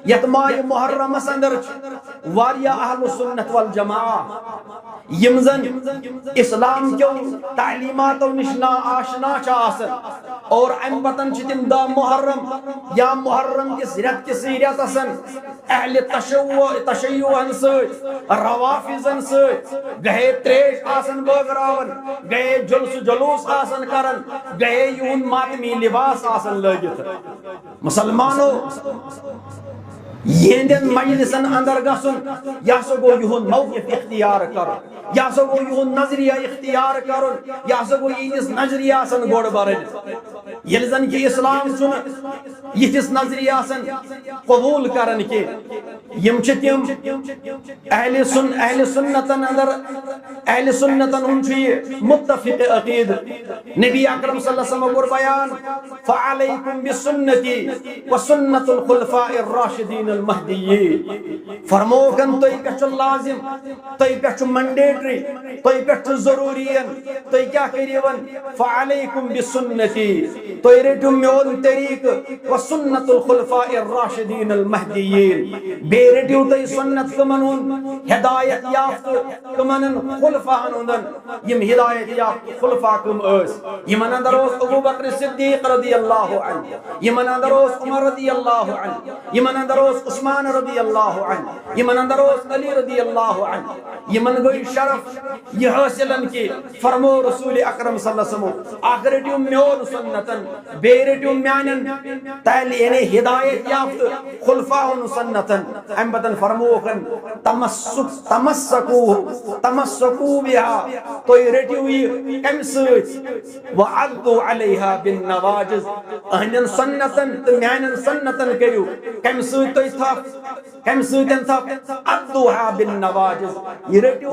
یت ماہ محرم اندر واریا اہل سنت والجماعہ یم زن اسلام کیو تعلیمات نش نا آشنا آسن اور ام پتن تم دا محرم یا محرم کس رت کس ریت آسن اہل تشیعن ست روافظن ست گئے تریش آسن بٲگراون گئے جلوس آسن کرن گئے یون ماتمی لباس آسن لگت مسلمانوں یہندن مجلسن اندر گسن یا سو گو یہن موقف اختیار کرن یا سو گو یہن نظریہ اختیار کرن یا سو گو یہنس نظریہ سن گوڑ برن یل زن کہ اسلام سن یہتس نظریہ سن قبول کرن کہ یم چتیم اہل سنتن اندر اہل سنتن ہن چھ متفق عقید نبی اکرم صلی اللہ علیہ وسلم کو بیان فعلیکم بسنتی وسنت الخلفاء الراشدین المہدیین فرموکن توی پچھ لازم توی پچھ منڈیٹری توی پچھ ضروری توی کیا کریون فعلیکم بسنتی توی رٹم میون طریق وسنت الخلفاء الراشدین المہدیین بے رٹیو توی سنت کمنون ہدایت یافت کمنن خلفاء ہندن یم ہدایت یافت خلفاء کم اس یمن اندر اس ابو بکر صدیق رضی اللہ عنہ یمن اندر اس عمر رضی اللہ عنہ یمن اندر اس عثمان رضی اللہ عنہ یمن اندر اس علی رضی اللہ عنہ یمن گوئی شرف یہ حاصلن کی فرمو رسول اکرم صلی اللہ علیہ وسلم آخر رٹیو میون سنتن بے رٹیو میانن تیلی یعنی ہدایت یافت خلفاء سنتن ام بدن فرموکن تمسکو بها تو رٹیوی کم سوچ وعدو علیہا بالنواجز اہنن سنتن میانن سنتن کریو کم سوچ تو تھا کم سوچن تھا عدوها بالنواجز یہ رٹیو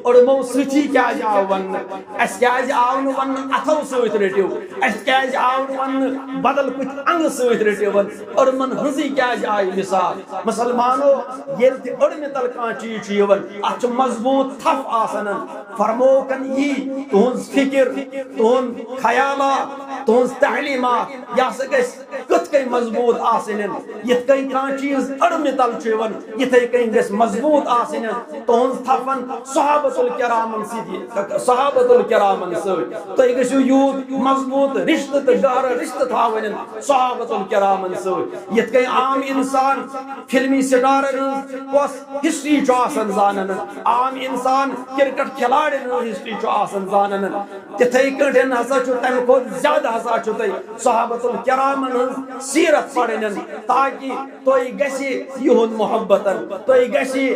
ارمو سوچی کیا جاؤ ون اس کیا جاؤن ون اتھو سوچ رٹیو اس کیا جاؤن ون بدل کچھ انگ سوچ رٹیو ون ارمن ہنزی کیا جائی مثال مسلمانوں یہ تی ارمی تلکان چیز چیون اچھ مضبوط تھف آسنن فرموکن یہ تونز فکر تون خیالہ تونز تعلیمات یا سکس کت کئی مضبوط آسنن یہ کئی کان چیز ارمی تل چیون یہ تی کئی گس مضبوط آسنن تونز تھفن صحابت الکرامن سیدھی صحابت الکرامن سوئی تو یہ گسو یود مضبوط رشت گار رشت تھاونن صحابت الکرامن سوئی یہ کئی عام انسان فلمی سٹارن کس ہسٹری چو آسن زانن عام انسان کرکٹ کھلاڑن ہسٹری چو آسن زانن تتھائی کٹھن ہسا چھو تم کو زیادہ ہسا چھو تی صحابت الکرامن سیرت پڑھنن تاکہ توئی گسی یہن محبتن توئی گسی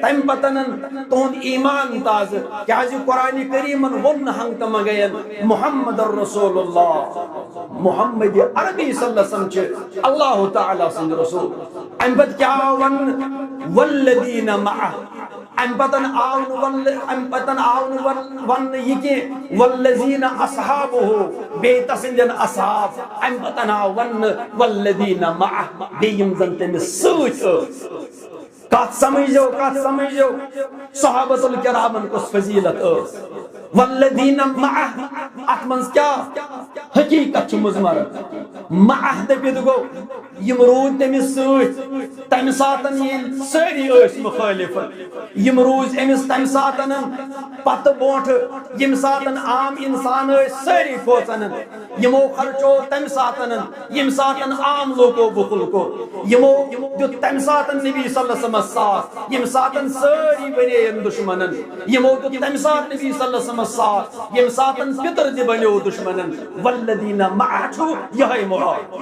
تم پتنن تون ایمان تاز کیا جی قرآن کریمن ون ہنگ تمگین محمد الرسول اللہ محمد عربی صلی اللہ علیہ وسلم چھے اللہ تعالیٰ سن رسول ام بد کیا والذین معہ ام پتن آون ون یکی والذین اصحابه بیت سندن اصحاب ام پتن آون والذین معہ بیم زنتن سوچ کات سمجھو صحابۃ الکرامن کس فضیلت اس والذین معہ ات منز کیا حقیقت مضمر معہ دپت گو یم رود تمس ست تمہ ساتن یل ساری اس مخالف یم روز امس تمہ ساتن پتہ بونٹ یم ساتن عام انسان ساری کھوژن یمو خرچو تمہ ساتن یم ساتن عام لوگو بخل کو یمو دیت تمہ ساتن نبی صلی اللہ علیہ وسلم ساتھ یم ساتن ساری بنے دشمنن یمو دیت تمہ ساتن نبی صلی اللہ علیہ وسلم ساتھ یم ساتن پتر دی بنیو دشمنن والذین معہ یہ مراد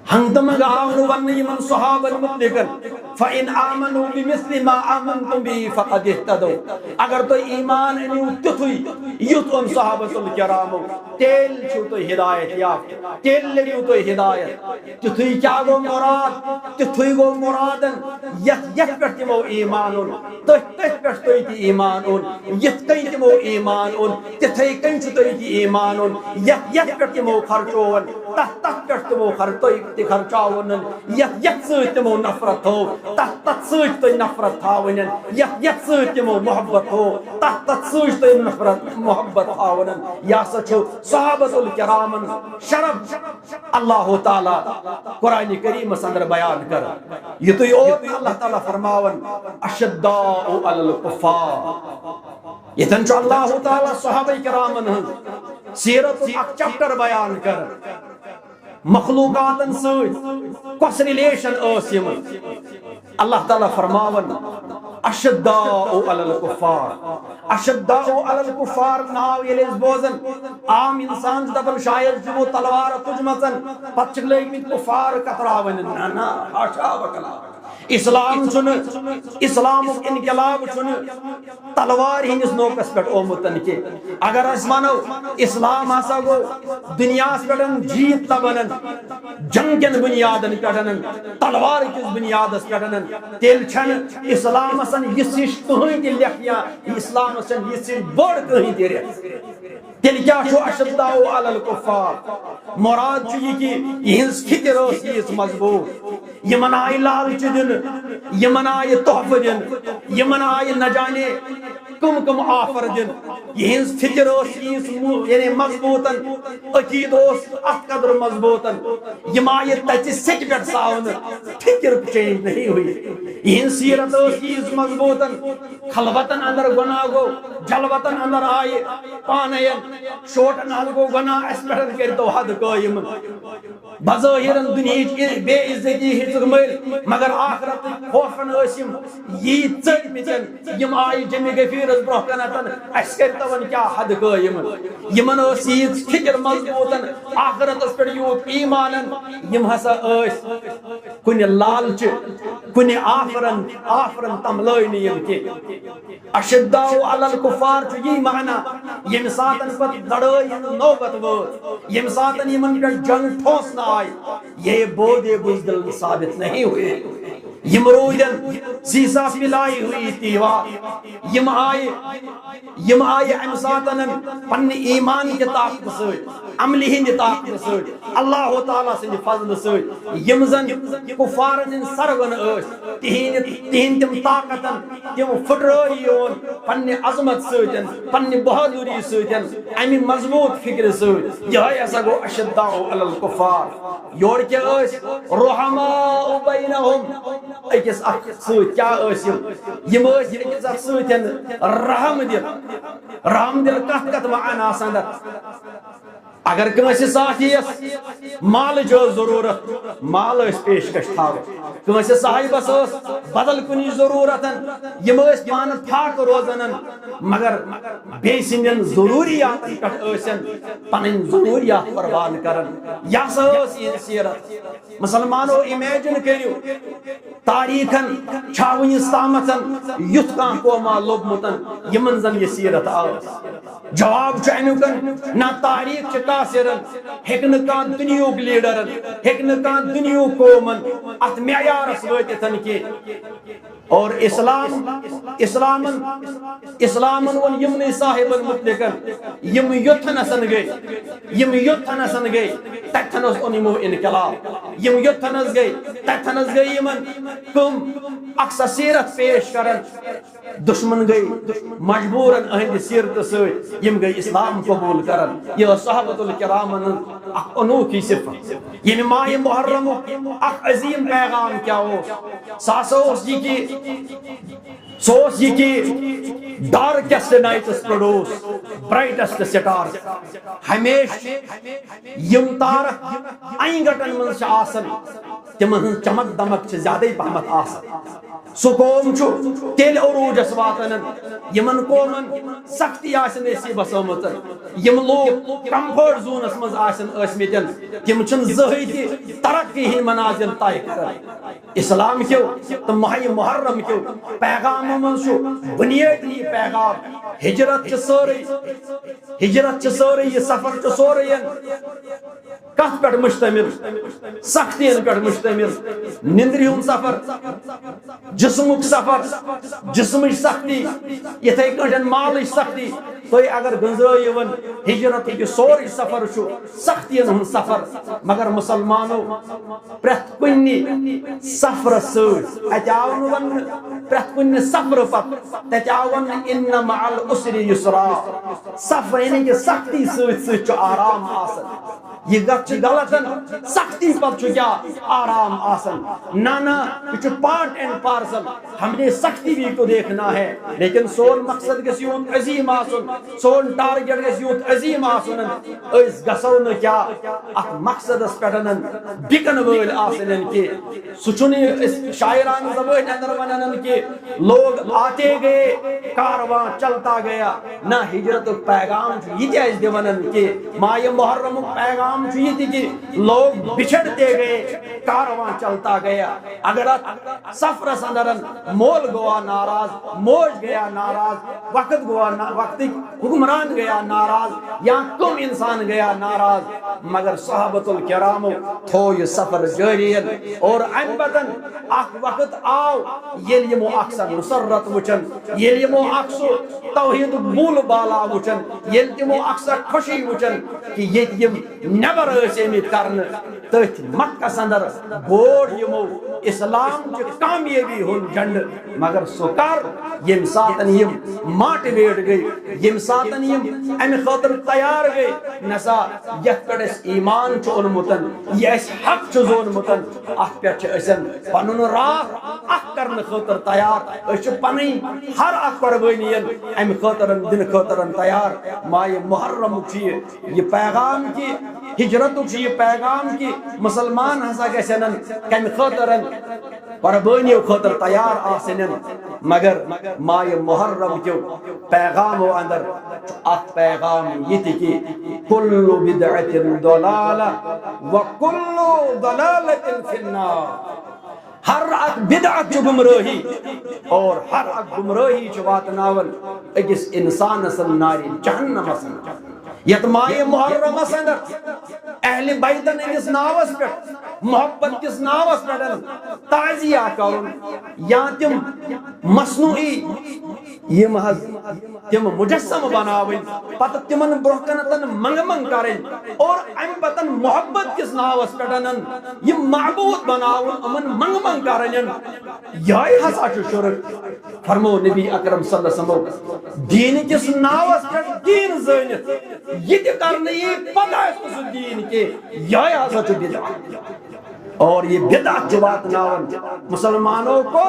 ہنگتم گاؤں ون یمن صحابہ مطلقن فَإِنْ آمَنُوا بِمِثْلِ مَا آمَنْتُمْ بِهِ فَقَدْ اهْتَدَوْا اگر تو ایمان انیو تتھوئی یت ان صحابۃ الکرامو تیل چھو تو ہدایت یافت تیل لیو تو ہدایت تتھوئی کیا گو مراد تتھوئی گو مرادن یت پر تمو ایمانون تت پر تو ایمانون یت کئی تمو ایمانون تتھوئی کئی چھو تو ایمانون یت پر تمو خرچون تت پر تمو خرچاون یت سۭتۍ تمو نفرت ہو تت سۭتۍ تُہۍ نفرت تھاوٕنۍ یت سۭتۍ تمو محبت ہو تت سۭتۍ تُہۍ نفرت محبت تھاوٕنۍ یہ ہسا چھُ صحابۃ الکرامن شرف اللہ تعالیٰ قرآن کریمس اندر بیان کر یہ تُہۍ اوت اللہ تعالیٰ فرماون اشداء علی الکفار یتن چھُ اللہ تعالیٰ صحابہ کرامن ہٕنٛز سیرت اکھ چپٹر بیان کر مخلوقاتن ست کس ریلیشن اس یمن اللہ تعالیٰ فرماون اشداء علی الکفار اشداء علی الکفار ناو یل بوزن عام انسان دپن شاید جمو تلوار تجمژن پتہ چھ لگمت کفار کتراون نا حاشا وکلا اسلام چھن اسلام انقلاب چھن تلوار ہندس نوکس پہ آمتن کی اگر اس مانو اسلام ہسا گو دنیا پہ جیت لبن جنگ کن بنیادن پہ تلوار کس بنیاد پہ تیل چھن اسلام یہ کہیں تہ لکھیا اسلام یہ بڑ کہیں تہ رت تیل کیا چھو اشداء علی الکفار مراد چھو یہ کہ یہنز فکر اس یہ مضبوط یمن آئی لالچ دن یمن آئی تحفہ دن یمن آئی نہ جانے کم آفر دن یہنز فکر اس یعنی مضبوطن عقید اس ات قدر مضبوطن یم آئی تچ سچ پہ ساون فکر چینج نہیں ہوئی یہنز سیرت اس چیز مضبوطن خلوتن اندر گناہ گو جلوتن اندر آئی پانین شوٹن حد گو گناہ اس پہ کر تو حد قائم بظاہرن دنیا بے عزتی ہچک مل مگر آخرت خوفن اسم یہ چٹ پچن یم آئی جمع غفیرس برہ کنتن اس کرتون کیا حد قائم یمن اس یہ فکر مضبوطن آخرت اس پر یوت ایمانن یم ہسا اس کن لالچ کن آفرن تم لائنی یم کی اشداء علی الکفار چھ یہ معنی یم ساتن پت لڑائی نوبت ووت یم ساتن یمن پر جنگ ٹھوس نہ آئی یہ بودے بزدل ثابت نہیں ہوئے یم رویدن سیسا پلائی ہوئی تیوا یم آئی ام ساتن پن ایمان کی طاقت سوچ عملی ہند طاقت سوچ اللہ تعالیٰ سے فضل سوچ یم زن کفارن سرگن اس تہین تم طاقتن تم پھٹرائی یون پن عظمت سوچن پن بہادری سوچن امی مضبوط فکر سوچ یہ ایسا گو اشداء علی الکفار یور کے اس رحماء بینہم اکس اخ سوت کیا یم اکس اخ سوت رحم دل کت معنی آسان اگر کنسی ساتھی مال جو ضرورت مال اس پیشکش تھاو کنسی صاحبس بدل کنی ضرورت یم پان پاک روزن مگر بی سندین ضروریات پن ضروریات قربان کرن یا سیرت مسلمانو امیجن کریو تاریخن چھاونس تامتن یت کان قوما لوبمتن یمن زن یہ سیرت آس جواب چاہنکن نہ تاریخ چکاسرن ہیکن کان دنیوک لیڈرن ہیکن کان دنیوک قومن ات معیارس واتتن کی اور اسلامن ون یمنی صاحبن مطلقن یم یوتھنسن گئی تتھنس اون یمو انقلاب یم یوتھنس گئی تتھنس گئی یمن کم اکثر سیرت پیش کرن دشمن گئی مجبورن اہند سیرت ست یم گئی اسلام قبول کرن یہ صحابۃ الکرامن انوکھی صفت یعنی ماہ محرم اخ عظیم پیغام کیا ہو ساسوس یہ کہ darkest nights produce brightest stars ہمیشہ یم تارک این گٹن من آسن تمن چمک دمک زیادہ پہمت آسن سو قوم تیل عروجس واتن یمن قومن سختی آسن نصیبس آمت یم لوگ کمفرٹ زونس مز آسن ٲسمٕتۍ تم چھن زٕہٕے تہِ ترقی ہی منازل طے کران اسلام کیو تو ماہ محرم کیو پیغام من بنیادی پیغام ہجرت سوری یہ سفر سوری کت پہ مشتمل سختین پہ مشتمل نندری ہند سفر جسمک سفر جسمچ سختی یتھے کٹن مالچ سختی تھی اگر گنزائیون ہجرت یہ سوری سفر سختین ہند سفر مگر مسلمانو پریت کن سفر ست آو پریت کن سفر پت تت آو ان مع العسر یسرا سفر یعنی کہ سختی ست آرام آسن یہ غلط سختی پت کیا آرام آسن نانا یہ پارٹ اینڈ پارسل ہم نے سختی بھی کو دیکھنا ہے لیکن سون مقصد گژھِ یوت عظیم آسن سون ٹارگیٹ گژھِ یوت عظیم آسن أسۍ گژھو نہٕ کیا اتھ مقصدس پٮ۪ٹھ بِکن وٲلۍ آسن کہ سُہ چھُنہٕ أسۍ شاعران زبٲنۍ اندر ونان کہ لوگ آتے گئے کارواں چلتا گیا نہ ہجرت پیغام یہ تہِ دِوان کہ ماہ محرم پیغام یہ کہ لوگ بچھڑتے گئے کارواں چلتا گیا اگر سفرس اندر مول گوا ناراض موج گیا ناراض وقت حکمران گیا ناراض یا کم انسان گیا ناراض مگر صحابۃ الکرام تھو یہ سفر جاری اور ام پتن اخ وقت آو یل یمو اکثر مسرت وچن یل یمو اکثر توحید بول بالا وچن یل یمو اکثر خوشی وچن کہ یہ نبر ٲسمٕتۍ کرنہٕ تٔتھۍ مکس اندر بوڑ یمو اسلام چہِ کامیٲبی ہُنٛد جنڈٕ مگر سُہ کر ییٚمہِ ساتن یم ماٹِویٹ گٔے ییٚمہِ ساتن یم امہِ خٲطرٕ تیار گٔے نسا یتھ پٮ۪ٹھ اسہِ ایمان چھُ اوٚنمُت یہِ اسہِ حق چھُ زونمُت اتھ پٮ۪ٹھ چھِ أسۍ پنُن راتھ اکھ کرنہٕ خٲطرٕ تیار أسۍ چھِ پنٕنۍ ہر اکھ قۄربٲنی امہِ خٲطرٕ دِنہٕ خٲطرٕ تیار ماہ محرمُک چھُ یہِ پیغام کہ ہجرتُک چھُ یہِ پیغام کہ مسلمان ہسا گژھن کمہِ خٲطرٕ قۄربٲنیو خٲطرٕ تیار آسن مگر ماہ محرم کیو پیغامو اندر اکھ پیغام یہ تہِ کہ کل بدعت ضلالہ وکل ضلالۃ فی النار ہر اکھ بدعت چھ گمراہی اور ہر اکھ گمراہی چھ واتناون أکِس انسانس نارِ جہنمس یت ماہ محرمس اندر اہل بیتن أکِس ناوس پہ محبت کس ناوس پہ تعزیہ کرن یا تم مصنوعی یم تم مجسم بناون پتہ تمن برہ کنتن منگ منگ کرن اور ام پتن محبت کس ناوس پہ یم معبود بناون امن منگ منگ کرن یہ ہسا شرک فرمو نبی اکرم صلی اللہ علیہ وسلم دین کس ناوس پہ دین زانت یہ تہ کرنے یہ پتہ ہے دین کے یہ ہسا بدعت اور یہ بدعت جو واتناون مسلمانوں کو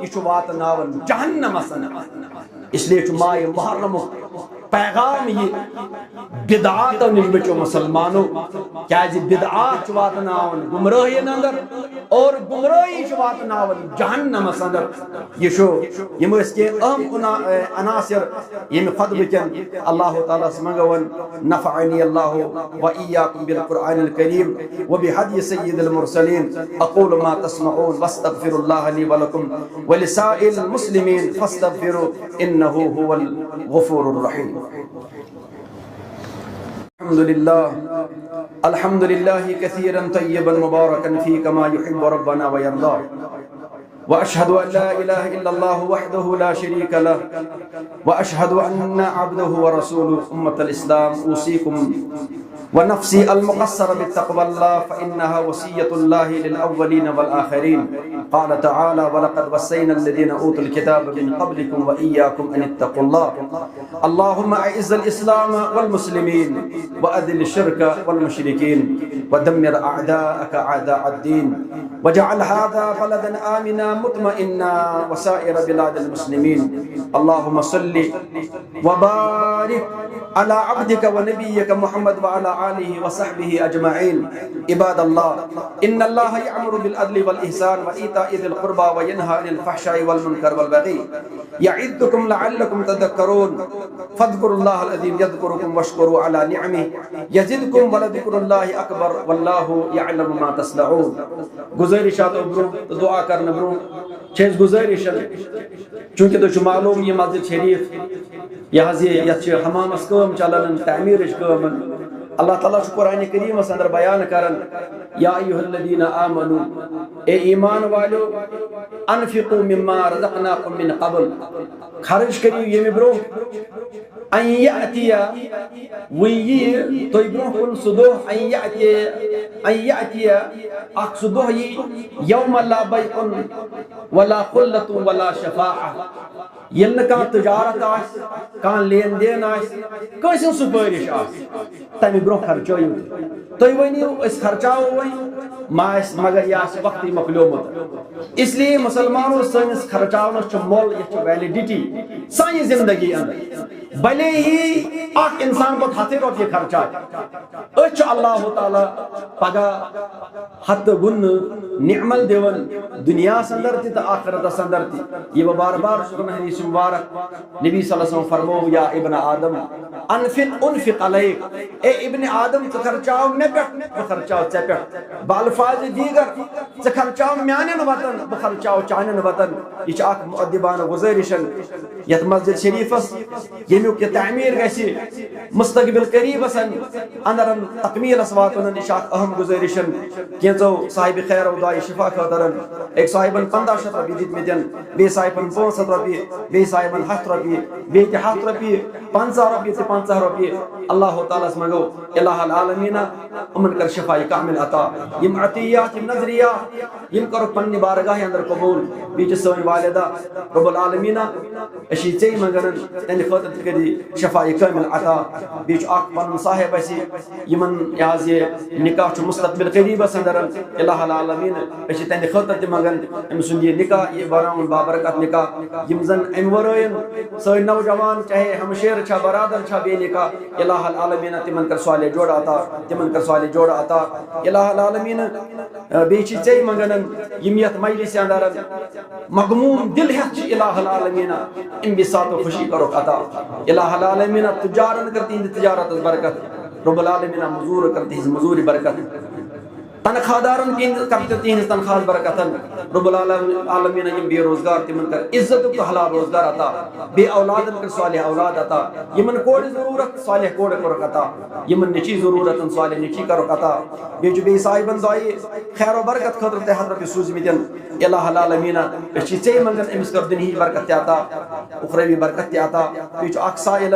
یہ واتناون جہنم اس لیے ماہ محرم پیغام یہ بدعات نش بچو مسلمانوں کیا بدعات واتناون گمراہی اندر اور گمراہی واتناون جہنم اندر یہ کے اہم عناصر یم خطبہ کن اللہ تعالیٰ منگون نفعنی اللہ و ایاکم بالقرآن الکریم و بحدی سید المرسلین اقول ما تسمعون واستغفر اللہ لی ولکم ولسائر المسلمین فاستغفروا انه هو الغفور الرحیم الحمد لله كثيرا طيبا مباركا فيه كما يحب ربنا ويرضى وأشهد أن لا إله إلا الله وحده لا شريك له وأشهد أن عبده ورسوله. أمة الإسلام أوصيكم ونفسي المقصر بالتقوى الله فإنها وصية الله للأولين والآخرين. قال تعالى ولقد وصينا الذين أوتوا الكتاب من قبلكم وإياكم أن اتقوا الله. اللهم أعز الإسلام والمسلمين وأذل الشرك والمشركين ودمر أعداءك أعداء الدين وجعل هذا بلدا آمنا مطمئنا وسائر بلاد المسلمين. اللهم صل وبارك على عبدك ونبيك محمد وعلى آله وصحبه أجمعين. عباد الله إن الله يأمر بالعدل والإحسان وإيتاء ذي القربى وينهى عن الفحشاء والمنكر والبغي يعظكم لعلكم تذكرون. فاذكروا الله العظيم يذكركم واشكروا على نعمه يزدكم ولذكر الله أكبر والله يعلم ما تصنعون. گزارشات برو دعا کرنے برو چھس گزارش چونکہ تو معلوم یہ مسجد شریف یہ حمامس کام چلان تعمیر کام اللہ تعالیٰ قرآن کریم اندر بیان کرن یا ایھا الذین آمنوا اے ایمان والو انفقوا مما رزقناکم من قبل خرچ کریو یہ برو ان یأتی وی تو برو کن صدوح ان یأتی اک صدوح یوم لا بیع ولا خلت ولا شفاعہ یلن کان تجارت آس کان لین دین آس کیسن سپارش آس تمی برو خرچویو تو ونیو اس خرچاو وی ماس مگر یہ وقتی مخلومت اس لیے مسلمانوں سنس خرچاونس مول یہ ویلیڈیٹی سانی زندگی اندر بھلے ہی اخ انسان کو ہتھے روپیے خرچا اچ اللہ تعالی پگہ ہتھ گن نعمل دیون دنیا سندر تی تو آخرت سندر تی. یہ بار بار سنن حدیث مبارک نبی صلی اللہ علیہ وسلم فرمو یا ابن آدم انفق علیک اے ابن آدم تو خرچاو میں پہ خرچاو ژے پہ بالفاظ دیگر ژے خرچاو میانن وطن بہ خرچاو چانن وطن. یہ اخ مؤدبانہ گزارشن یت مسجد شریفس یمیک یہ تعمیر گژھِ مستقبل قریبس اندر تکمیل واتن یہ اہم گزارشن کینچو صاحب خیر و دعائے شفا خاطر ایک صاحبن 1500 رۄپیہِ دِتۍ مٕتٮ۪ن بیٚیہِ صاحبن 500 رۄپیہِ بیٚیہِ صاحبن 100 رۄپیہِ بیٚیہِ تہِ 100 رۄپیہِ 50 رۄپیہِ تہِ 50 رۄپیہِ اللہ تعالیٰ منگو الہ العالمین امن کر شفا کامل عطا یم عطیات یم نظریات یم کرو پننہِ بارگاہ اندر قبول بیٚیہِ چھِ سٲنۍ والدہ رب العالمین أشی ژے منگن تہنٛدِ خٲطرٕ تہِ کٔرِ شفا کامل عطا. بیٚیہِ چھُ اکھ پنُن صاحب اَسہِ یمن یہ نکاح چھُ مستقبل قریبس اندر الہ العالمین أسۍ چھِ تہنٛدِ خٲطرٕ تہِ منگان أمۍ سُنٛد یہ نکاح یہ بناوُن بابرکت نکاح یم زن امہِ ورٲیِن سٲنۍ نوجوان چاہے ہمشیر چھا برادر چھا بے نکاح الہ العالمین تمن کر صالح جوڑ عطا تمن کر صالح جوڑ عطا الہ العالمین. بیٚیہِ چھِ ژے منگان یم یتھ مجلس اندر مغموم دل ہیتھ چھِ الہ العالمین انبساط و خوشی کرو عطا. الہ العالمین تجارن کر تہنٛدِ تجارت برکت رب العالمین مزور کر تہنٛز مزوری برکت تنخواہ دارن کر تہنٛز تنخواہ برکت رب العالمین یم بے روزگار تمن کر عزت تو حلال روزگار عطا بے اولادن کر صالح اولاد عطا یمن کوڑ ضرورت صالح کوڑ کرو عطا یمن نچی ضرورت صالح نچی کرو عطا. بیٚیہِ چھُ بیٚیہِ صاحبن دعائے خیر و برکت خٲطرٕ تہِ 100 رۄپیہِ سوٗزمٕتٮ۪ن الہ العالمین أسۍ چھِ ژے منگان أمِس کر دُنہِچ برکت تہِ عطا اُخروی برکت تہِ عطا. بیٚیہِ چھُ اکھ سائلن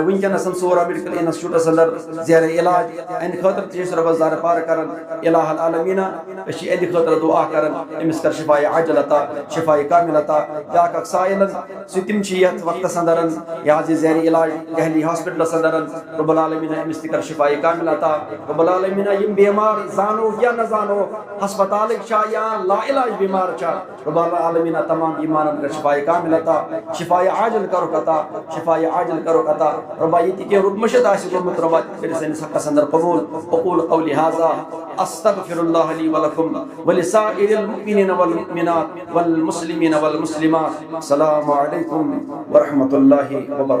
ونکیٚنس صورہ میڈیکل انسٹیٹیوٹس اندر زیر علاج اہندِ خٲطرٕ تہِ چھِ أسۍ رۄبس دربار کران الہ العالمین أسۍ چھِ اہندِ خٲطرٕ دعا کران أمِس کر شفا عاجل عطا شفا کامل عطا. بیاکھ اکھ سائلن سُہ تِم چھِ یتھ وقتس اندر یہ زیر علاج دہلی ہاسپٹلس اندر رب العالمین أمِس تہِ کر شفا کامل عطا. رب العالمین یم بیمار زانو یا نہ زانو ہسپتالک چھا یا لا علاج بیمار چھا رب العالمین تمام ایمانن کر شفا کامل عطا شفا عاجل کرو عطا شفا عاجل کرو عطا. ربا یہ تہِ کینٛہہ رُدمُشت آسہِ گوٚمُت ربا کٔرِو سٲنِس حقس اندر قبول. اقول قولی ھذا استغفر اللہ لی ولکم ولسائر المؤمنین والمؤمنات والمسلمین والمسلمات. السلام علیکم ورحمۃ اللہ وبرکاتہ.